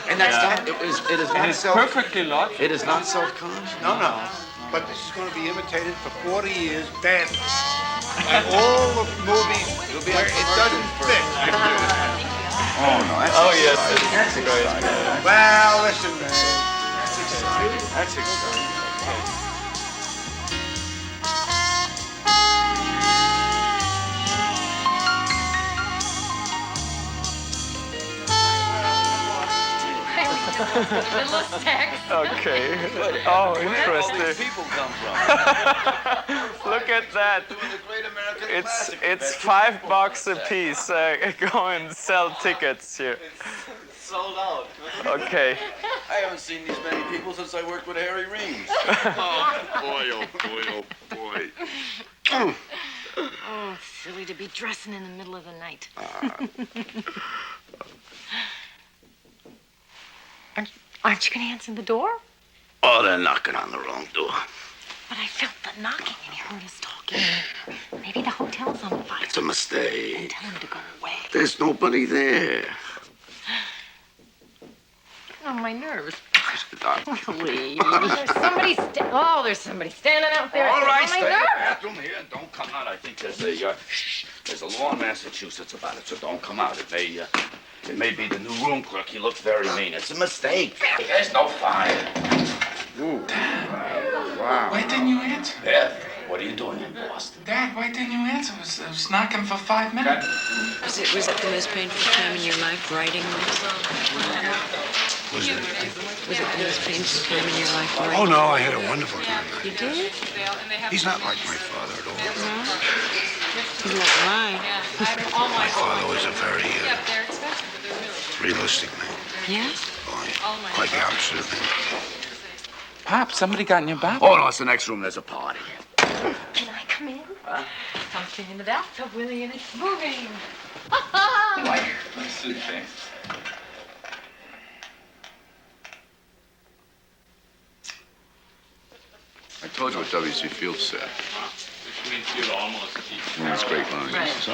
And that's that. It is not It's self. perfectly logical. It is not self-conscious. No. But this is going to be imitated for 40 years badly. And all the movies where it doesn't fit. Oh no! That's yes, that's exciting. Well, listen, man. That's exciting. That's exciting. Okay. Oh, interesting. People come from. Look at that. It's $5 a piece. Go and sell tickets here. Sold out. Okay. I haven't seen these many people since I worked with Harry Reams. Oh, boy. Oh, silly to be dressing in the middle of the night. Aren't you going to answer the door? Oh, they're knocking on the wrong door. But I felt the knocking and you heard us talking. Maybe the hotel's on fire. It's a mistake. Tell him to go away. There's nobody there. On my nerves. Doc. Please. There's somebody standing out there. All right, On my stay in the nerves. bathroom here and don't come out. I think there's a law in Massachusetts about it, so don't come out. It may be the new room clerk. He looks very mean. It's a mistake. There's no fire. Ooh. Wow. Why didn't you answer? Beth, what are you doing in Boston? Dad, why didn't you answer? I was knocking for 5 minutes. Was it the most painful time in your life, writing this? Was it? Was it the most painful time in your life, Roy? Oh, no, I had a wonderful time. You did? He's not like my father at all. No? He's like mine. My father was a very realistic man. Yes? Quite the opposite of him. Pop, somebody got in your bath. Oh, no, it's the next room. There's a party. Can I come in? Something in the bathtub, Willie, and it's moving. Sit there. I told you what W.C. Fields said. These great lines.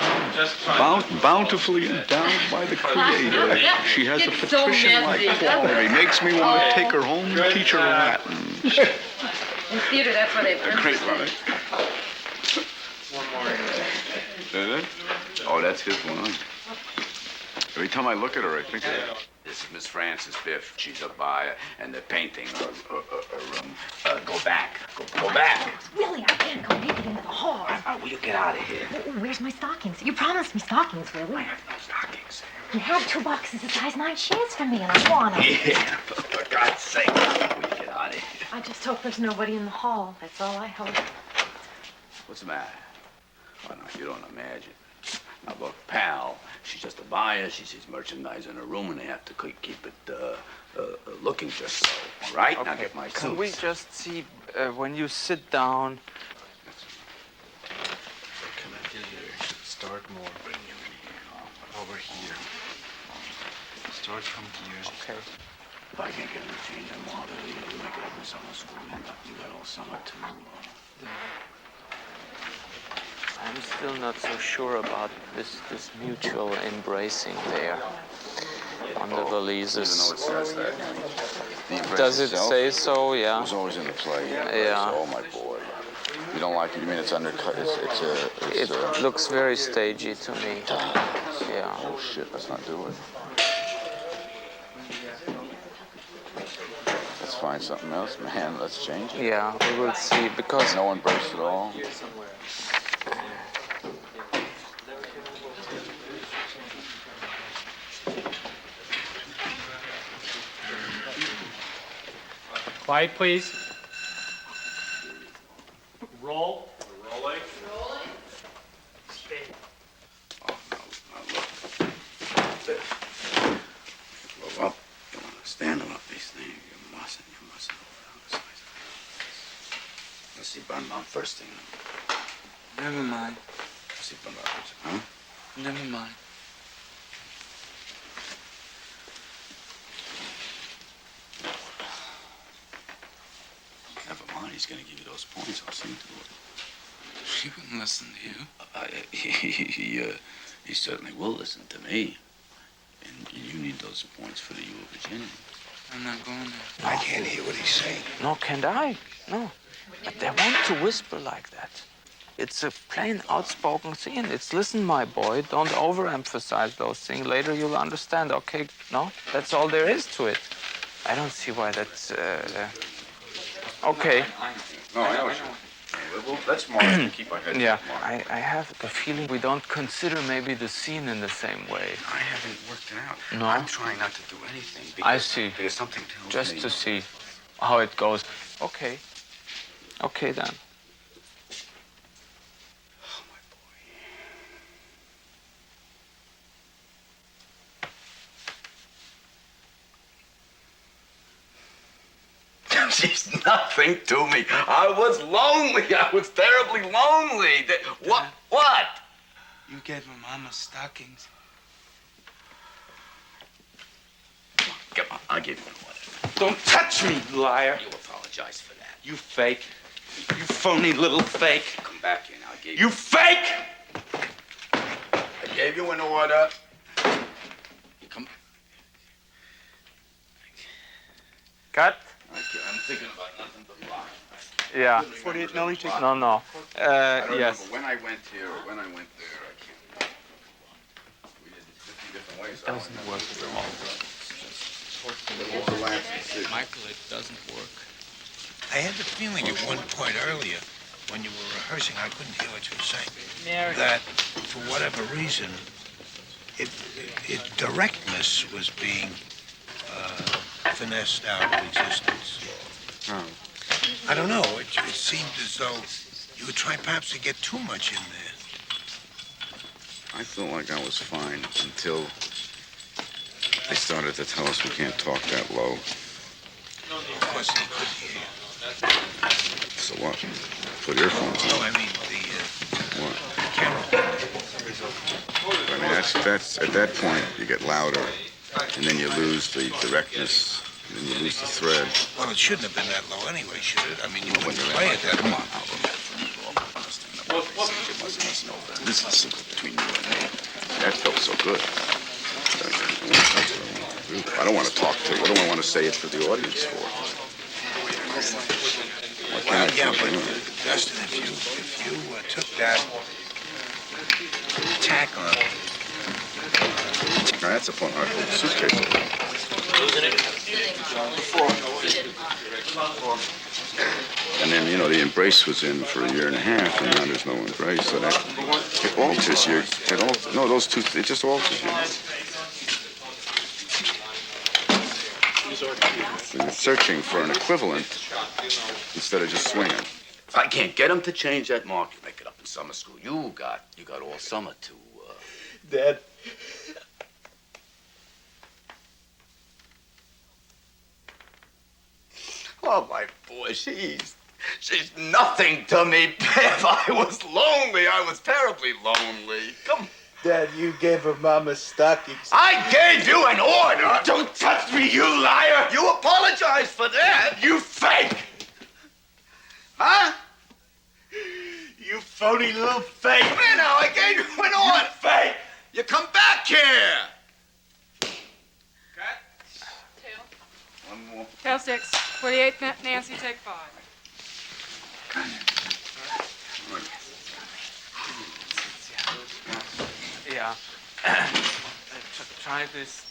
Bountifully endowed by the Creator, she has a It's so patrician-like messy. quality. Makes me want to take her home and teach her Latin. In theater, that's where they Great line. That? Oh, that's his line. Every time I look at her, I think of that. This is Miss Frances Biff. She's a buyer, and the painting. Go back. Go back. Willie, I can't go naked into the hall. Will you get out of here? Where's my stockings? You promised me stockings, Willie. I have no stockings. You had 2 boxes of size 9 shirts for me, and I want them. Yeah, for God's sake, will you get out of here? I just hope there's nobody in the hall. That's all I hope. What's the matter? Oh, no, you don't imagine. Now, look, pal, she's just a buyer. She sees merchandise in her room, and they have to keep it looking just so. All right? Okay. Now get my Can coat. we just see when you sit down? Can I get you start more? Bring you in here. Over here. Start from here. Okay. If I can't get them to change them while they're leaving, you make it up in summer school. You got all summer to... I'm still not so sure about this mutual embracing there on the valises. Even though it says that. The impress Does it itself say so? Yeah. was always in the play. Yeah. Oh, my boy. You don't like it? You mean it's undercut? It looks very stagey to me. Yeah. Oh, shit. Let's not do it. Let's find something else, man. Let's change it. Yeah, we will see, because... No embrace at all. Quiet, please. Roll. Rolling. Blow up. You want to stand them up, these things. You mustn't. Let's see, Bunbound first thing. Never mind. Let's see, Bunbound first. Huh? Never mind. Never mind. He's going to give you those points. I'll see to it. She wouldn't listen to you. He certainly will listen to me. And you need those points for the U of Virginia. I'm not going there. I can't hear what he's saying. No, can't I? No. But they want to whisper like that. It's a plain, outspoken thing. It's, listen, my boy, don't overemphasize those things. Later you'll understand. Okay, no? That's all there is to it. I don't see why that's... Okay. No, I know. Well, let's mark and keep our heads Yeah, up, Mark. I have the feeling we don't consider maybe the scene in the same way. I haven't worked it out. No? I'm trying not to do anything. Because, I see. Because something tells Just me... to see how it goes. Okay. Okay, then. She's nothing to me. I was lonely. I was terribly lonely. What? What? You gave her mama stockings. Come on, I'll give you one. Don't touch me, liar. You apologize for that. You fake. You phony little fake. Come back here now. I gave You fake! I gave you an order. Come. Cut. I'm thinking about nothing but life. Yeah. 48 Nelly, take No, no. I don't Yes. remember when I went here or when I went there. I can't. We did it 50 different ways. Doesn't work at all. Michael, it doesn't work. I had the feeling at one point earlier, when you were rehearsing, I couldn't hear what you were saying, Mary. that for whatever reason, directness was being finessed out of existence. How? I don't know. It seemed as though you were trying perhaps to get too much in there. I felt like I was fine until they started to tell us we can't talk that low. Of course, they could hear. So what? Put earphones on. No, I mean What? the camera. I mean, that's at that point you get louder, and then you lose the directness, and then you lose the thread. Well, it shouldn't have been that low anyway, should it? I mean, you wouldn't play it that low. This is secret between you and me. That felt so good. I don't want to talk to you. What do I want to say it for the audience for? Well, yeah, but Dustin, if you took that tack on. Now, that's a point. I hold the suitcase. And then, you know, the embrace was in for a year and a half, and now there's no embrace, so that it alters you. No, those two, it just alters you. You're searching for an equivalent instead of just swinging. If I can't get him to change that mark, you make it up in summer school. You got all summer to. Dad. Oh, my boy, she's nothing to me, Bev. I was lonely. I was terribly lonely. Come. Dad, you gave her Mama's stockings. I gave you an order. Don't touch me, you liar. You apologized for that. You fake. Huh? You phony little fake. Man, now I gave you an order. You fake. You come back here. One more. Tail 6. 48, Nancy, take 5. Yeah. Try this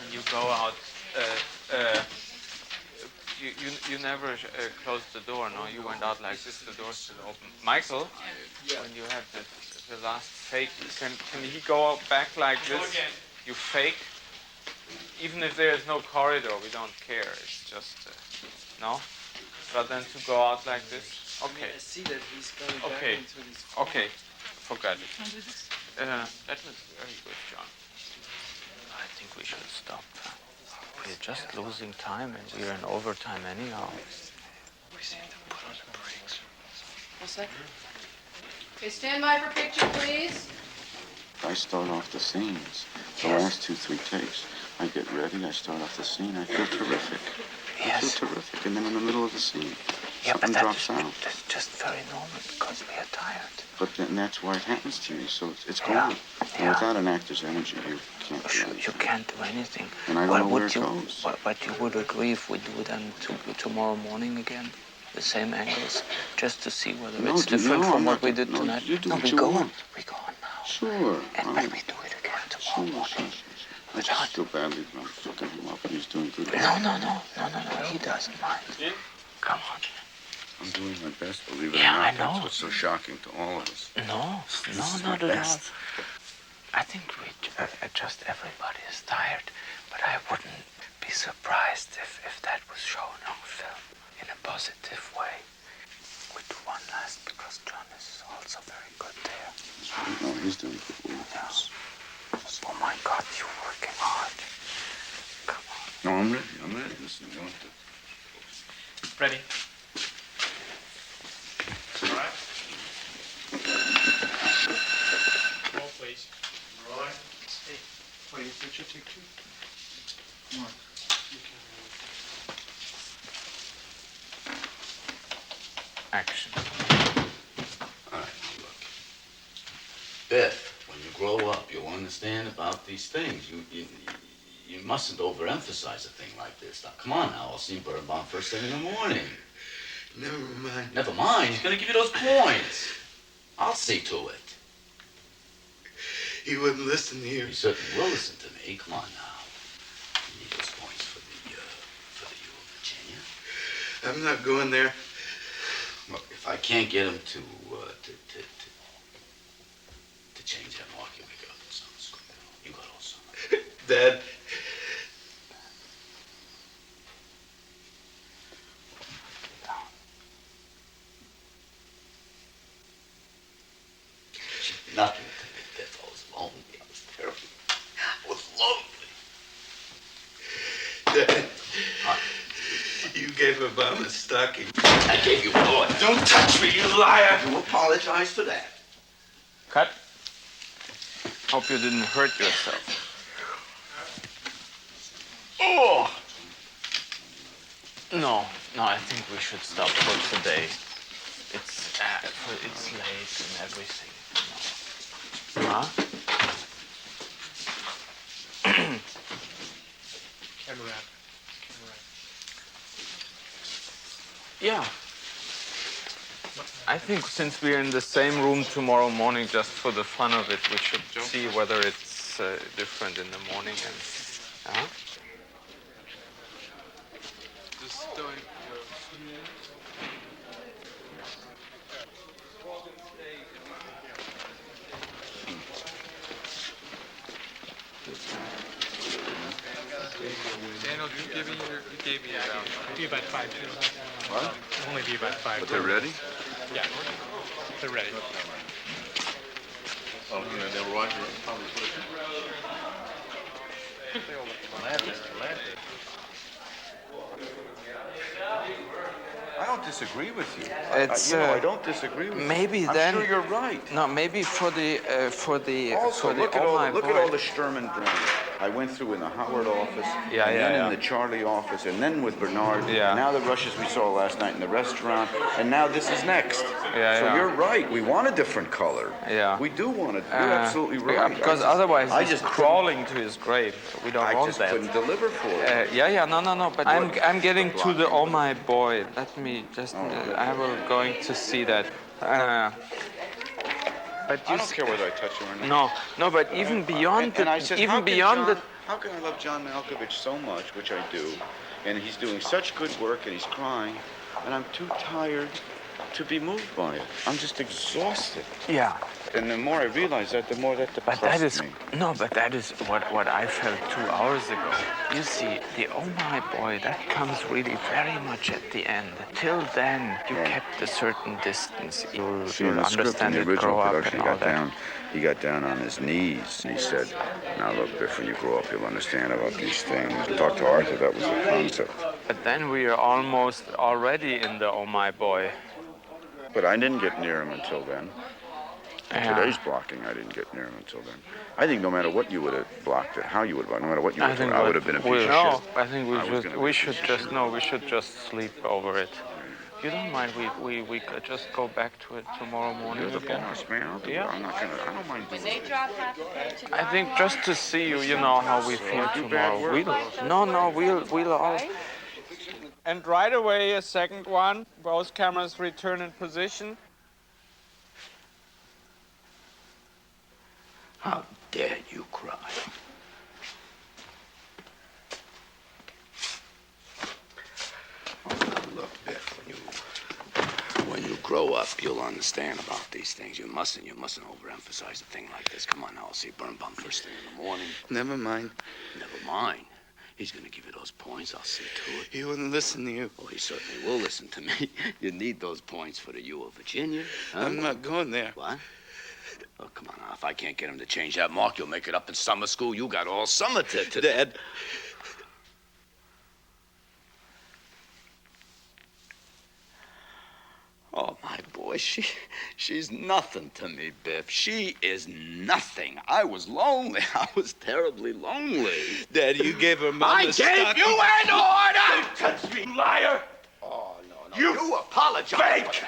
when you go out. You never closed the door, no? You went out like this, the door's still open. Michael, when you have the last fake, can he go back like this? You fake? Even if there is no corridor, we don't care. It's just, no? But then to go out like this? Okay. I see that he's going back into his... Okay. Forgot it. That was very good, John. I think we should stop. We're just losing time, and we're in overtime anyhow. We seem to put on the brakes. One second. Okay, stand by for picture, please. I start off the scenes. The last 2-3 takes. I get ready, I start off the scene, I feel terrific. I feel terrific, and then in the middle of the scene, something drops out. That's just very normal because we are tired. But then that's why it happens to you, so it's gone. And without an actor's energy, you can't do anything. You can't do anything. And I don't know where it goes. But you would agree if we do them tomorrow morning again? The same angles, just to see whether it's different from what we did tonight. We go on. We go on now. Sure. And when we do it again tomorrow morning. I just feel badly that I'm fucking him up, and he's doing good. No. He doesn't mind. Come on. I'm doing my best, believe it or Yeah, not. I know. That's what's so shocking to all of us. No, not at all. I think just everybody is tired, but I wouldn't be surprised if that was shown on film in a positive way. We do one last because John is also very good there. No, he's doing good. Yeah. Oh my God, you're working hard. Come on. No, I'm ready. Listen, you want to... Ready. All right. Roll, please. Rolling. Hey, wait, did you take 2? Come on. You can Action. All right, now look. Biff, when you grow up, you'll understand about these things. You mustn't overemphasize a thing like this. Now, come on now. I'll see Birnbaum first thing in the morning. Never mind. Never mind. He's going to give you those points. I'll see to it. He wouldn't listen here. He certainly will listen to me. Come on now. You need those points for the U of Virginia. I'm not going there. Look, if I can't get him to change that mark, you make it up in summer school. You got all summer. Dad, gave her bum a stocking. I gave you an order. Don't touch me, you liar! You apologize for that. Cut. Hope you didn't hurt yourself. Oh! No, I think we should stop for today. It's late and everything. No. Huh? Camera. Yeah. I think since we're in the same room tomorrow morning, just for the fun of it, we should see whether it's different in the morning. And, Daniel, you gave me be about 5 too. What? Only be about 5. But they're ready? Yeah, they're ready. Oh, they'll run. Probably put it. I don't disagree with you. I don't disagree with maybe you. then. I'm sure you're right. No, maybe for the Also, look at boy. all the Sturman dramas. I went through in the Howard office, in the Charlie office, and then with Bernard. Yeah. Now the rushes we saw last night in the restaurant, and now this is next. So you're right. We want a different color. Yeah. We do want it. You're absolutely right. Because otherwise he's crawling to his grave. We don't want that. I just couldn't deliver for it. No. But I'm getting to the Oh My Boy. Let me just. I will going to see that. But I don't care whether I touch you or not. No. But even beyond and I said, how can I love John Malkovich so much, which I do, and he's doing such good work, and he's crying, and I'm too tired to be moved by it. I'm just exhausted. Yeah. And the more I realize that, the more that depresses me. But that is what I felt 2 hours ago. You see, the Oh My Boy, that comes really very much at the end. Till then, you kept a certain distance. You'll understand it, grow up and all that. He got down on his knees, and he said, now look, Biff, when you grow up, you'll understand about these things. Talk to Arthur, that was the concept. But then we are almost already in the Oh My Boy. But I didn't get near him until then. Yeah. Today's blocking, I didn't get near him until then. I think no matter what you would have blocked it, how you would have blocked, no matter what you would have done, I would have been a piece of shit. I think we should just sleep over it. You don't mind we could just go back to it tomorrow morning? You're the boss, man. I'll do it. I don't mind doing it. I think just to see you, you know how we feel tomorrow. We'll all. And right away, a second one. Both cameras return in position. How dare you cry? Look, Biff, when you grow up, you'll understand about these things. You mustn't overemphasize a thing like this. Come on now, I'll see Birnbaum first thing in the morning. Never mind. Never mind. He's gonna give you those points. I'll see to it. He wouldn't listen to you. Oh, he certainly will listen to me. You need those points for the U of Virginia. Huh? I'm not going there. What? Oh, come on now. If I can't get him to change that mark, you'll make it up in summer school. You got all summer to... Dad. Oh, my boy, she's nothing to me, Biff. She is nothing. I was lonely. I was terribly lonely. Dad, you gave her mama I gave you an order! Don't touch me, liar! Oh, no. You apologize. Fake!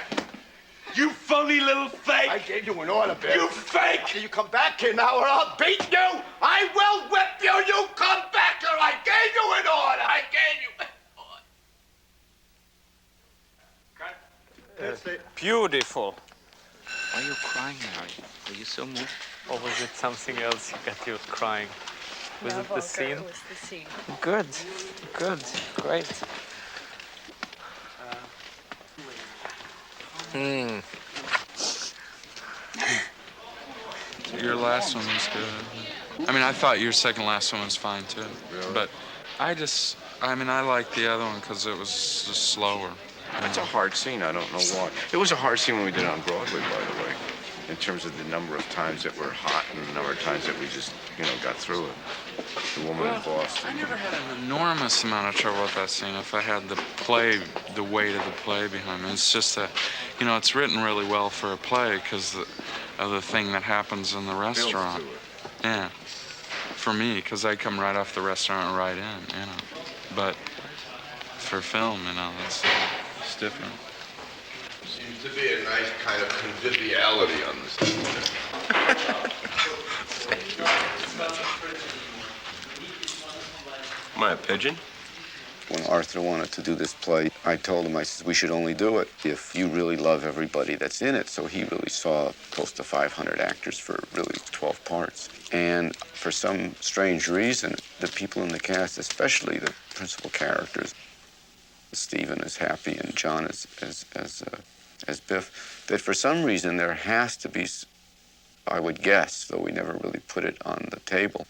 You phony little fake! I gave you an order, Biff. You fake! You come back here now or I'll beat you! I will whip you! You come back here! I gave you an order! I gave you... Beautiful. Why are you crying, Harry? Are you so moved? Or was it something else you got you crying? Was it the scene? It was the scene. Good, great. Your last one was good. I mean, I thought your second last one was fine, too. Really? But I like the other one because it was just slower. That's a hard scene. I don't know why. It was a hard scene when we did it on Broadway, by the way. in terms of the number of times that were hot and the number of times that we just, got through it. The woman in Boston. I never had an enormous amount of trouble with that scene if I had the weight of the play behind me. It's just that, it's written really well for a play because of the thing that happens in the restaurant. Yeah, for me, because I come right off the restaurant right in, But for film, it's different. Seems to be a nice kind of conviviality on this. Am I a pigeon? When Arthur wanted to do this play, I told him, I said, we should only do it if you really love everybody that's in it. So he really saw close to 500 actors for really 12 parts. And for some strange reason, the people in the cast, especially the principal characters, Stephen is Happy and John as Biff, that for some reason there has to be, I would guess, though we never really put it on the table,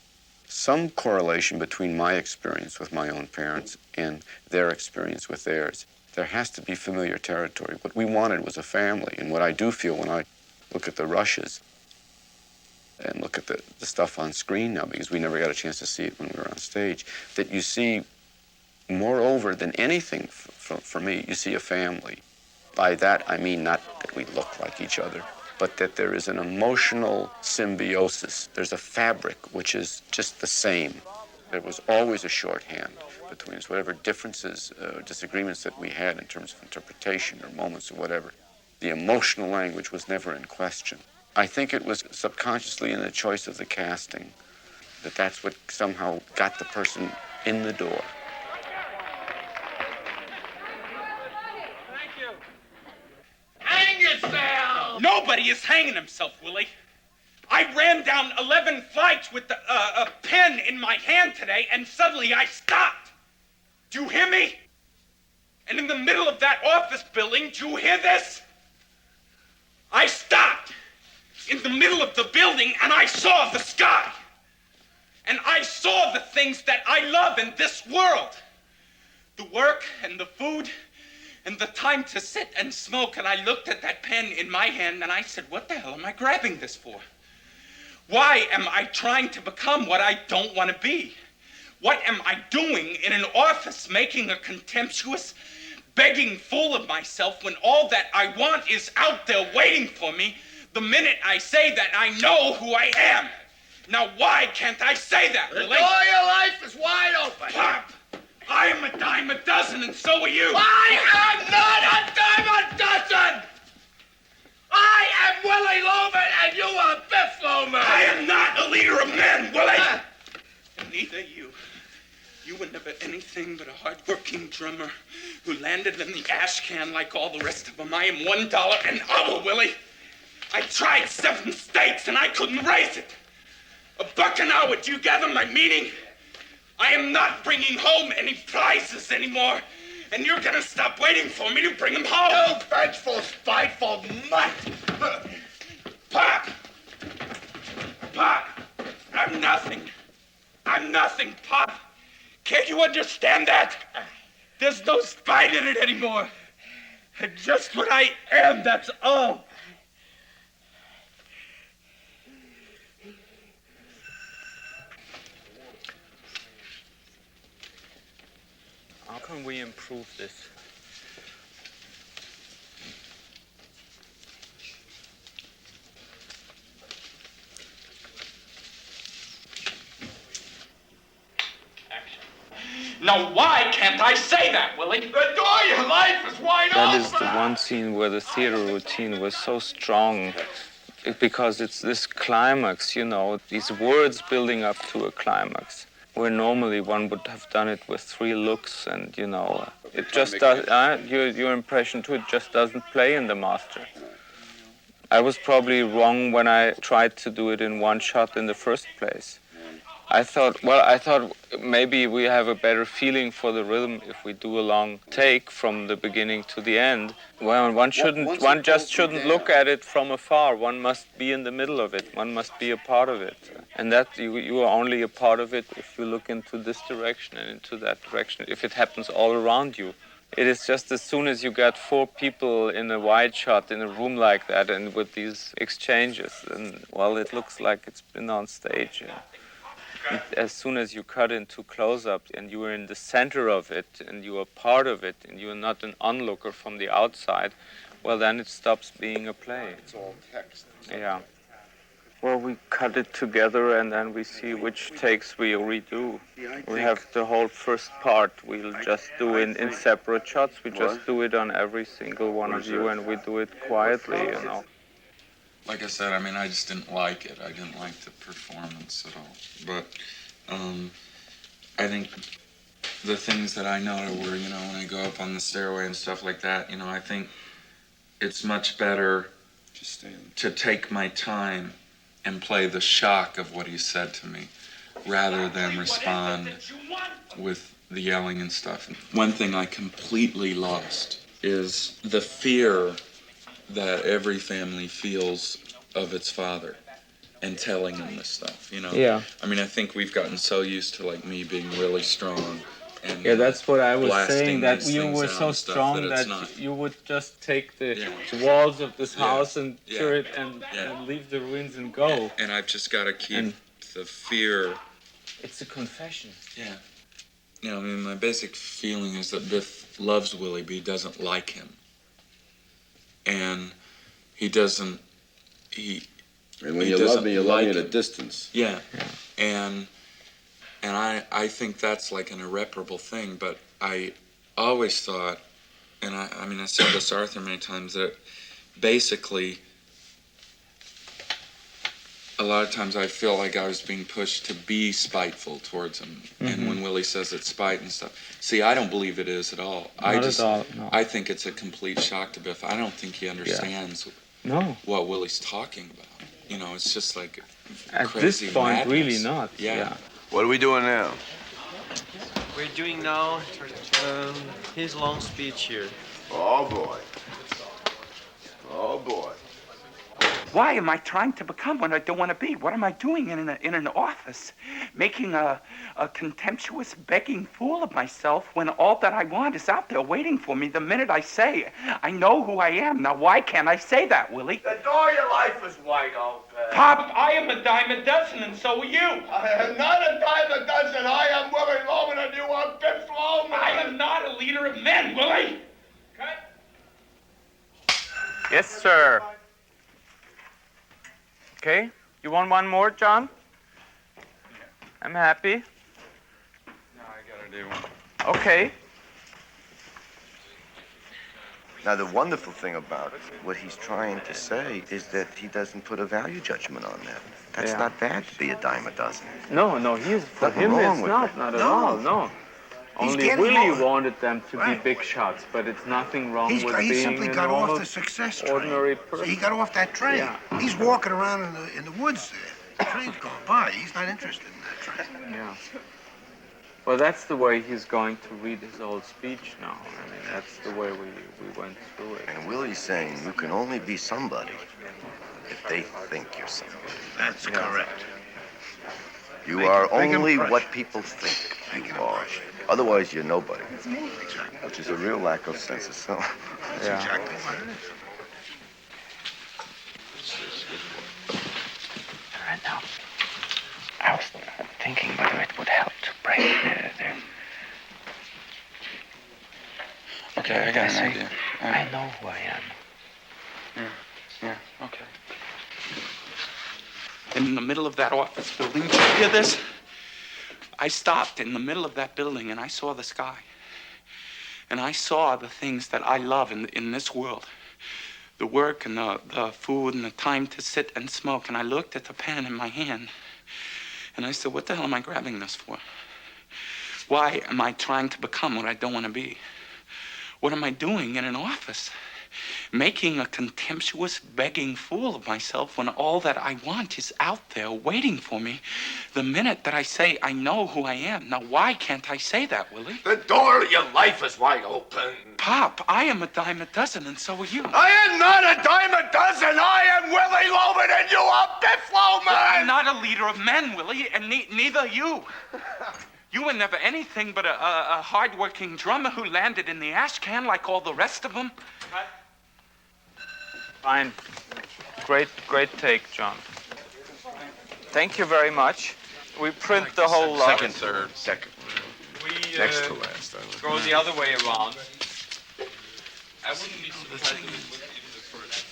some correlation between my experience with my own parents and their experience with theirs. There has to be familiar territory. What we wanted was a family, and what I do feel when I look at the rushes and look at the stuff on screen now, because we never got a chance to see it when we were on stage, that you see, moreover than anything for me, you see a family. By that, I mean not that we look like each other, but that there is an emotional symbiosis. There's a fabric which is just the same. There was always a shorthand between us, whatever differences, disagreements that we had in terms of interpretation or moments or whatever. The emotional language was never in question. I think it was subconsciously in the choice of the casting that that's what somehow got the person in the door. Hang yourself! Nobody is hanging himself, Willie. I ran down 11 flights with a pen in my hand today, and suddenly I stopped. Do you hear me? And in the middle of that office building, do you hear this? I stopped in the middle of the building, and I saw the sky. And I saw the things that I love in this world. The work and the food and the time to sit and smoke. And I looked at that pen in my hand and I said, what the hell am I grabbing this for? Why am I trying to become what I don't want to be? What am I doing in an office making a contemptuous, begging fool of myself when all that I want is out there waiting for me the minute I say that I know who I am? Now, why can't I say that, The Willie? door of your life is wide open. Pop, I am a dime a dozen, and so are you. I am not a dime a dozen! I am Willie Loman, and you are Biff Loman! I am not a leader of men, Willie! And neither you. You were never anything but a hard-working drummer who landed in the ash can like all the rest of them. I am $1 an hour, Willie. I tried 7 states, and I couldn't raise it. $1 an hour, do you gather my meaning? I am not bringing home any prizes anymore, and you're gonna stop waiting for me to bring them home. You vengeful, spiteful mutt! Pop! Pop! I'm nothing. I'm nothing, Pop. Can't you understand that? There's no spite in it anymore. And just what I am, that's all. How can we improve this? Now, why can't I say that, Willie? The door of your life is wide That open! is the one scene where the theater routine was so strong because it's this climax, you know, these words building up to a climax, where normally one would have done it with 3 looks and, you know, it just does, your impression too, it just doesn't play in the master. I was probably wrong when I tried to do it in 1 shot in the first place. I thought maybe we have a better feeling for the rhythm if we do a long take from the beginning to the end. Well, one just shouldn't look at it from afar. One must be in the middle of it. One must be a part of it. And that you are only a part of it if you look into this direction and into that direction. If it happens all around you, It is just as soon as you got 4 people in a wide shot in a room like that and with these exchanges, and well, it looks like it's been on stage. And as soon as you cut into close-up and you are in the center of it and you are part of it and you are not an onlooker from the outside, well, then it stops being a play. It's all text. Yeah. Well, we cut it together and then we see which takes we redo. We have the whole first part. We'll just do in separate shots. We just do it on every single one of you and we do it quietly, you know. Like I said, I mean, I just didn't like it. I didn't like the performance at all. But I think the things that I noted were, you know, when I go up on the stairway and stuff like that, you know, I think it's much better to take my time and play the shock of what he said to me rather than respond with the yelling and stuff. One thing I completely lost is the fear that every family feels of its father and telling him this stuff, you know? Yeah. I mean, I think we've gotten so used to, like, me being really strong and yeah, that's what I was blasting saying, that these you things were out so and stuff, strong it's that not. you would just take the walls of this house and Yeah. tear it and leave the ruins and go. And I've just got to keep And the fear. it's a confession. Yeah. You know, I mean, my basic feeling is that Biff loves Willie, but he doesn't like him. And he doesn't, And when he you love doesn't me, you love me like at a him. distance. Yeah. And I think that's like an irreparable thing, but I always thought, and I mean, I said this to Arthur many times, that basically a lot of times I feel like I was being pushed to be spiteful towards him. And when Willie says it's spite and stuff, see, I don't believe it is at all. Not at all, no. I think it's a complete shock to Biff. I don't think he understands what Willie's talking about. You know, it's just like At crazy this point, madness. really not. Yeah. What are we doing now? We're doing now his long speech here. Oh, boy. Oh, boy. Why am I trying to become what I don't want to be? What am I doing in an office? Making a contemptuous, begging fool of myself when all that I want is out there waiting for me the minute I say, I know who I am. Now, why can't I say that, Willie? The door of your life is wide open. Pop, I am a dime a dozen, and so are you. I am not a dime a dozen. I am Willie Loman, and you are Biff Loman. I am not a leader of men, Willie. Yes, sir. Okay, you want one more, John? I'm happy. No, I gotta do one. Okay. Now, the wonderful thing about what he's trying to say is that he doesn't put a value judgment on that. That's not bad to be a dime a dozen. No, for him it's not at all, no. He's Only getting Willie more. wanted them to be big shots, but it's nothing wrong with He being simply a got normal, off the success train. ordinary person. He got off that train. Yeah. He's walking around in the woods there. The train's going by. He's not interested in that train. Yeah. Well, that's the way he's going to read his old speech now. I mean, that's the way we went through it. And Willie's saying you can only be somebody if they think you're somebody. That's correct. You Big- are big only impression. what people think you are. Otherwise, you're nobody. Which is a real lack of sense of self. That's Yeah. exactly what it is. Right now, I was thinking whether it would help to break the... Okay, I got an idea. I know who I am. Yeah, okay. In the middle of that office building, did you hear this? I stopped in the middle of that building and I saw the sky. And I saw the things that I love in this world. The work and the food and the time to sit and smoke. And I looked at the pen in my hand and I said, what the hell am I grabbing this for? Why am I trying to become what I don't want to be? What am I doing in an office? Making a contemptuous, begging fool of myself when all that I want is out there waiting for me the minute that I say I know who I am. Now, why can't I say that, Willie? The door of your life is wide open. Pop, I am a dime a dozen, and so are you. I am not a dime a dozen. I am Willie Loman, and you are Biff Loman. I'm not a leader of men, Willie, and neither are you. You were never anything but a hard-working drummer who landed in the ash can like all the rest of them. Fine. Great take, John. Thank you very much. We print the whole lot. Second, third. Second. We Next to last. go the other way around. I wouldn't be surprised if it was even the first.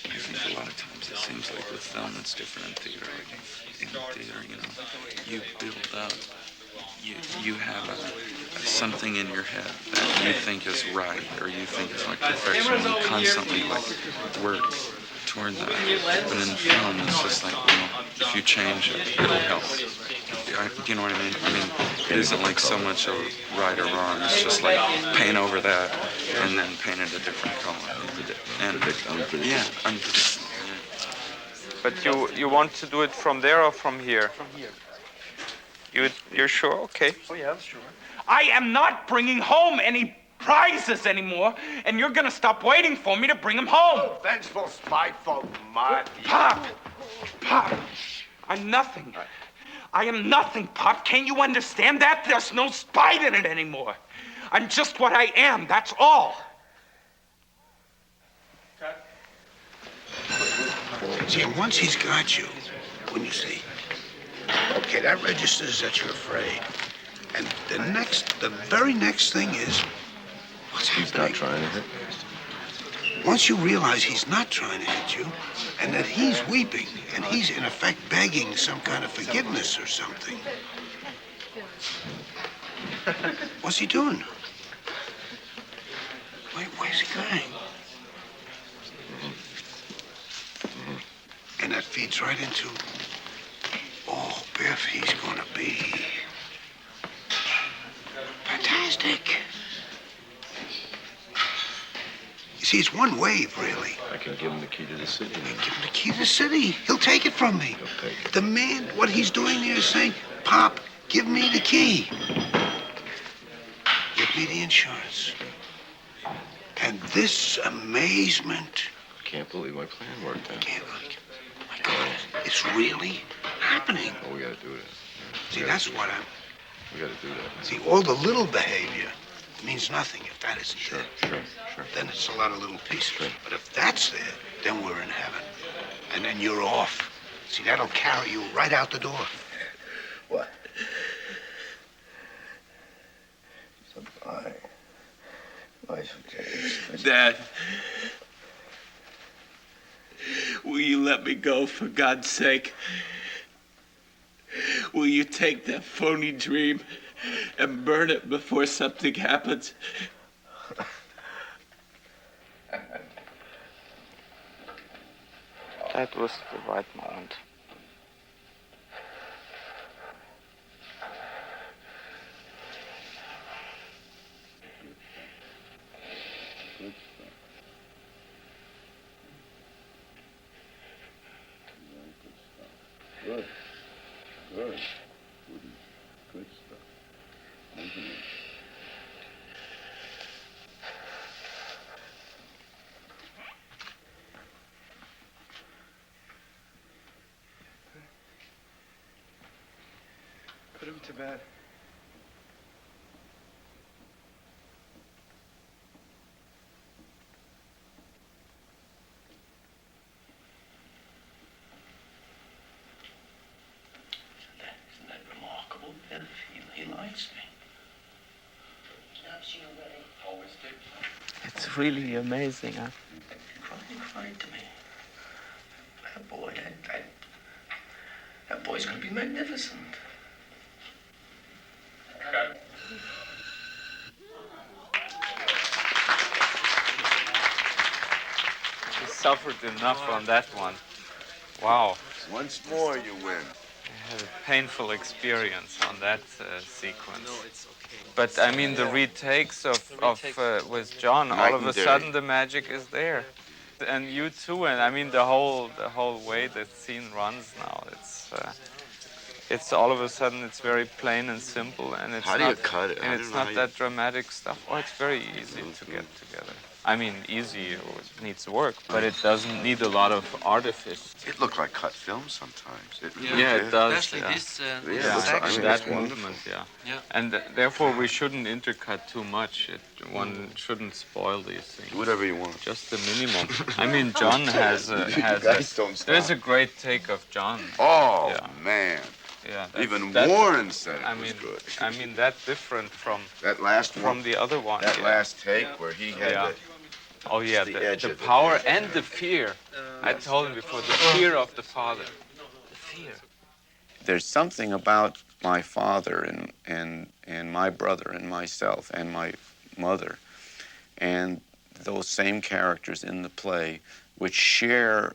I think a lot of times it seems like with film it's different in theater. Like in theater, you know, you build up, you have something in your head that you think is right or you think is like perfection. You constantly like work toward that. But in film, it's just like, you know, if you change it, it'll help. You know what I mean? I mean, it isn't like so much of right or wrong. It's just like paint over that and then paint it a different color. And yeah, unpredictable. But you want to do it from there or from here? From here. You're sure? Okay. Oh, yeah, I'm sure. I am not bringing home any prizes anymore, and you're gonna stop waiting for me to bring them home. Vengeful, spiteful mutt. Pop! I'm nothing. I am nothing, Pop. Can't you understand that? There's no spite in it anymore. I'm just what I am, that's all. See, and once he's got you, when you see, okay, that registers that you're afraid. And the very next thing is, what's happening? He's not trying to hit me. Once you realize he's not trying to hit you, and that he's weeping, and he's in effect begging some kind of forgiveness or something. What's he doing? Where's he going? And that feeds right into, oh, Biff, he's gonna be fantastic. You see, it's one wave, really. I can give him the key to the city. Give him the key to the city. He'll take it from me. He'll take it. The man, what he's doing there is saying, Pop, give me the key. Give me the insurance. And this amazement. I can't believe my plan worked out. My God, it's really happening. Oh, we gotta do that. See, that's what We gotta do that. See, all the little behavior means nothing if that isn't there. Sure. Then it's a lot of little pieces. But if that's there, then we're in heaven. And then you're off. See, that'll carry you right out the door. What? So bye. Bye, okay. Dad, will you let me go for God's sake? Will you take that phony dream and burn it before something happens? That was the right moment. Good. Good. Good stuff. Isn't it? Put him to bed. Isn't that remarkable, Biff? He likes me. Loves you, Willie. Always did. It's really amazing, huh? Crying to me. That boy, that boy's gonna be magnificent. He suffered enough on that one. Wow. Once more you win. I had a painful experience on that sequence. But I mean, the retakes with John, all of a sudden the magic is there. And you too, and I mean the whole way the scene runs now. It's all of a sudden it's very plain and simple, and it's How do you cut it? And it's not that dramatic stuff. Oh, it's very easy to get together. I mean, easy, it needs work, but it doesn't need a lot of artifice. It looked like cut film sometimes. It really Yeah, did. it does. Especially Yeah. this, Yeah, this it looks like- I section. mean, That it's wonderful. movement, yeah. Yeah. And therefore, we shouldn't intercut too much. One shouldn't spoil these things. Do whatever you want. Just the minimum. I mean, John has a. You Has guys a don't stop. there's a great take of John. Oh, Yeah. man. Yeah. Even Warren said it I was mean, good. I mean, that's different from That last one. from the other one. That yeah. last take where he had Yeah. the... Oh yeah, the the edge of it. power and the fear. I told him before, the fear of the father. The fear. There's something about my father and my brother and myself and my mother and those same characters in the play which share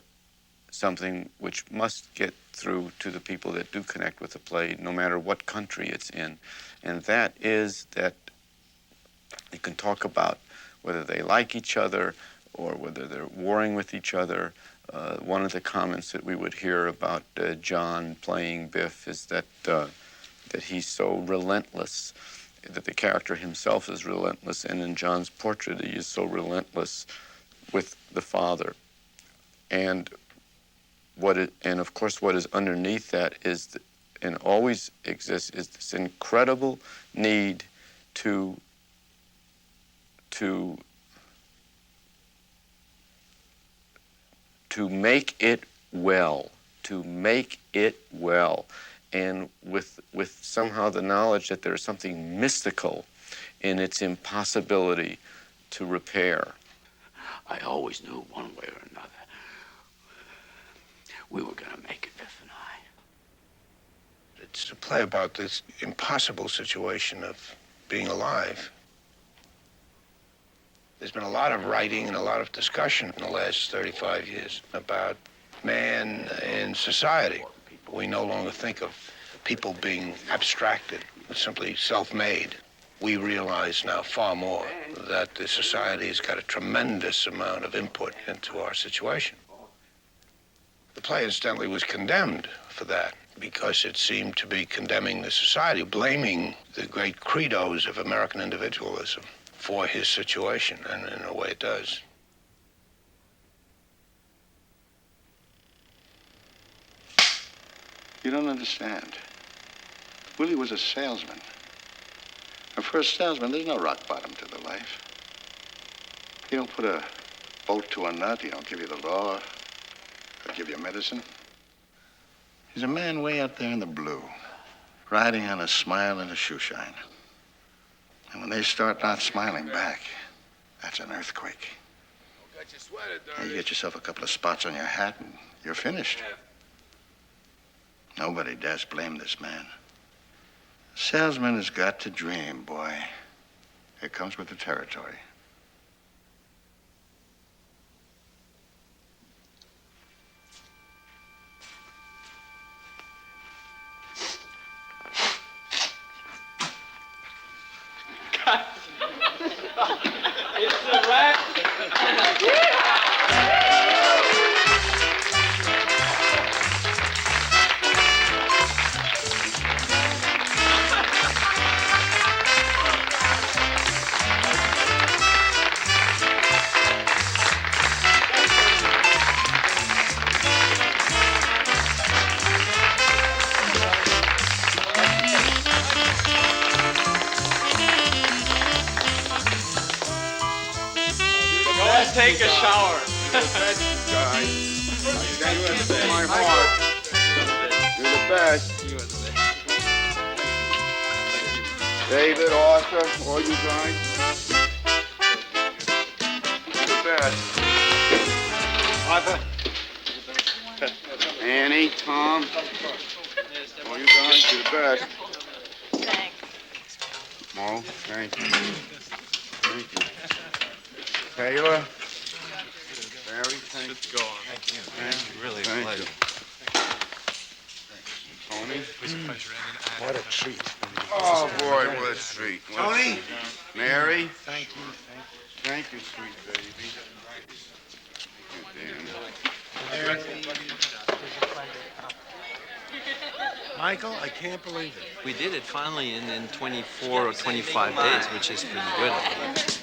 something which must get through to the people that do connect with the play, no matter what country it's in. And that is that they can talk about whether they like each other or whether they're warring with each other. One of the comments that we would hear about John playing Biff is that that he's so relentless, that the character himself is relentless, and in John's portrait he is so relentless with the father. And and of course what is underneath that is, and always exists, is this incredible need to make it well, and with somehow the knowledge that there's something mystical in its impossibility to repair. I always knew one way or another we were gonna make it, Biff and I. It's a play about this impossible situation of being alive. There's been a lot of writing and a lot of discussion in the last 35 years about man in society. We no longer think of people being abstracted, simply self-made. We realize now far more that the society has got a tremendous amount of input into our situation. The play, incidentally, was condemned for that because it seemed to be condemning the society, blaming the great credos of American individualism for his situation, and in a way it does. You don't understand. Willie was a salesman. And for a salesman, there's no rock bottom to the life. You don't put a bolt to a nut. He don't give you the law or give you medicine. He's a man way out there in the blue, riding on a smile and a shoe shine. And when they start not smiling back, that's an earthquake. And you get yourself a couple of spots on your hat and you're finished. Nobody dares blame this man. Salesman has got to dream, boy. It comes with the territory. It's a wrap. Go take a shower. You're the best, you guys. Thank you from my heart. You're the best. David, Arthur, all you guys. You're the best. Arthur. Annie, Tom, all you guys, you're the best. Thanks. Mo, thank you. Thank you. Taylor. Barry, thank you. Go on. Thank you. Thank you. Really a Thank pleasure. you. Tony? It was a pleasure. What a treat. Oh, boy, what a treat. Tony? Mary? Thank you. Thank you, sweet baby. Michael, I can't believe it. We did it finally in 24 or 25 days, which is pretty good.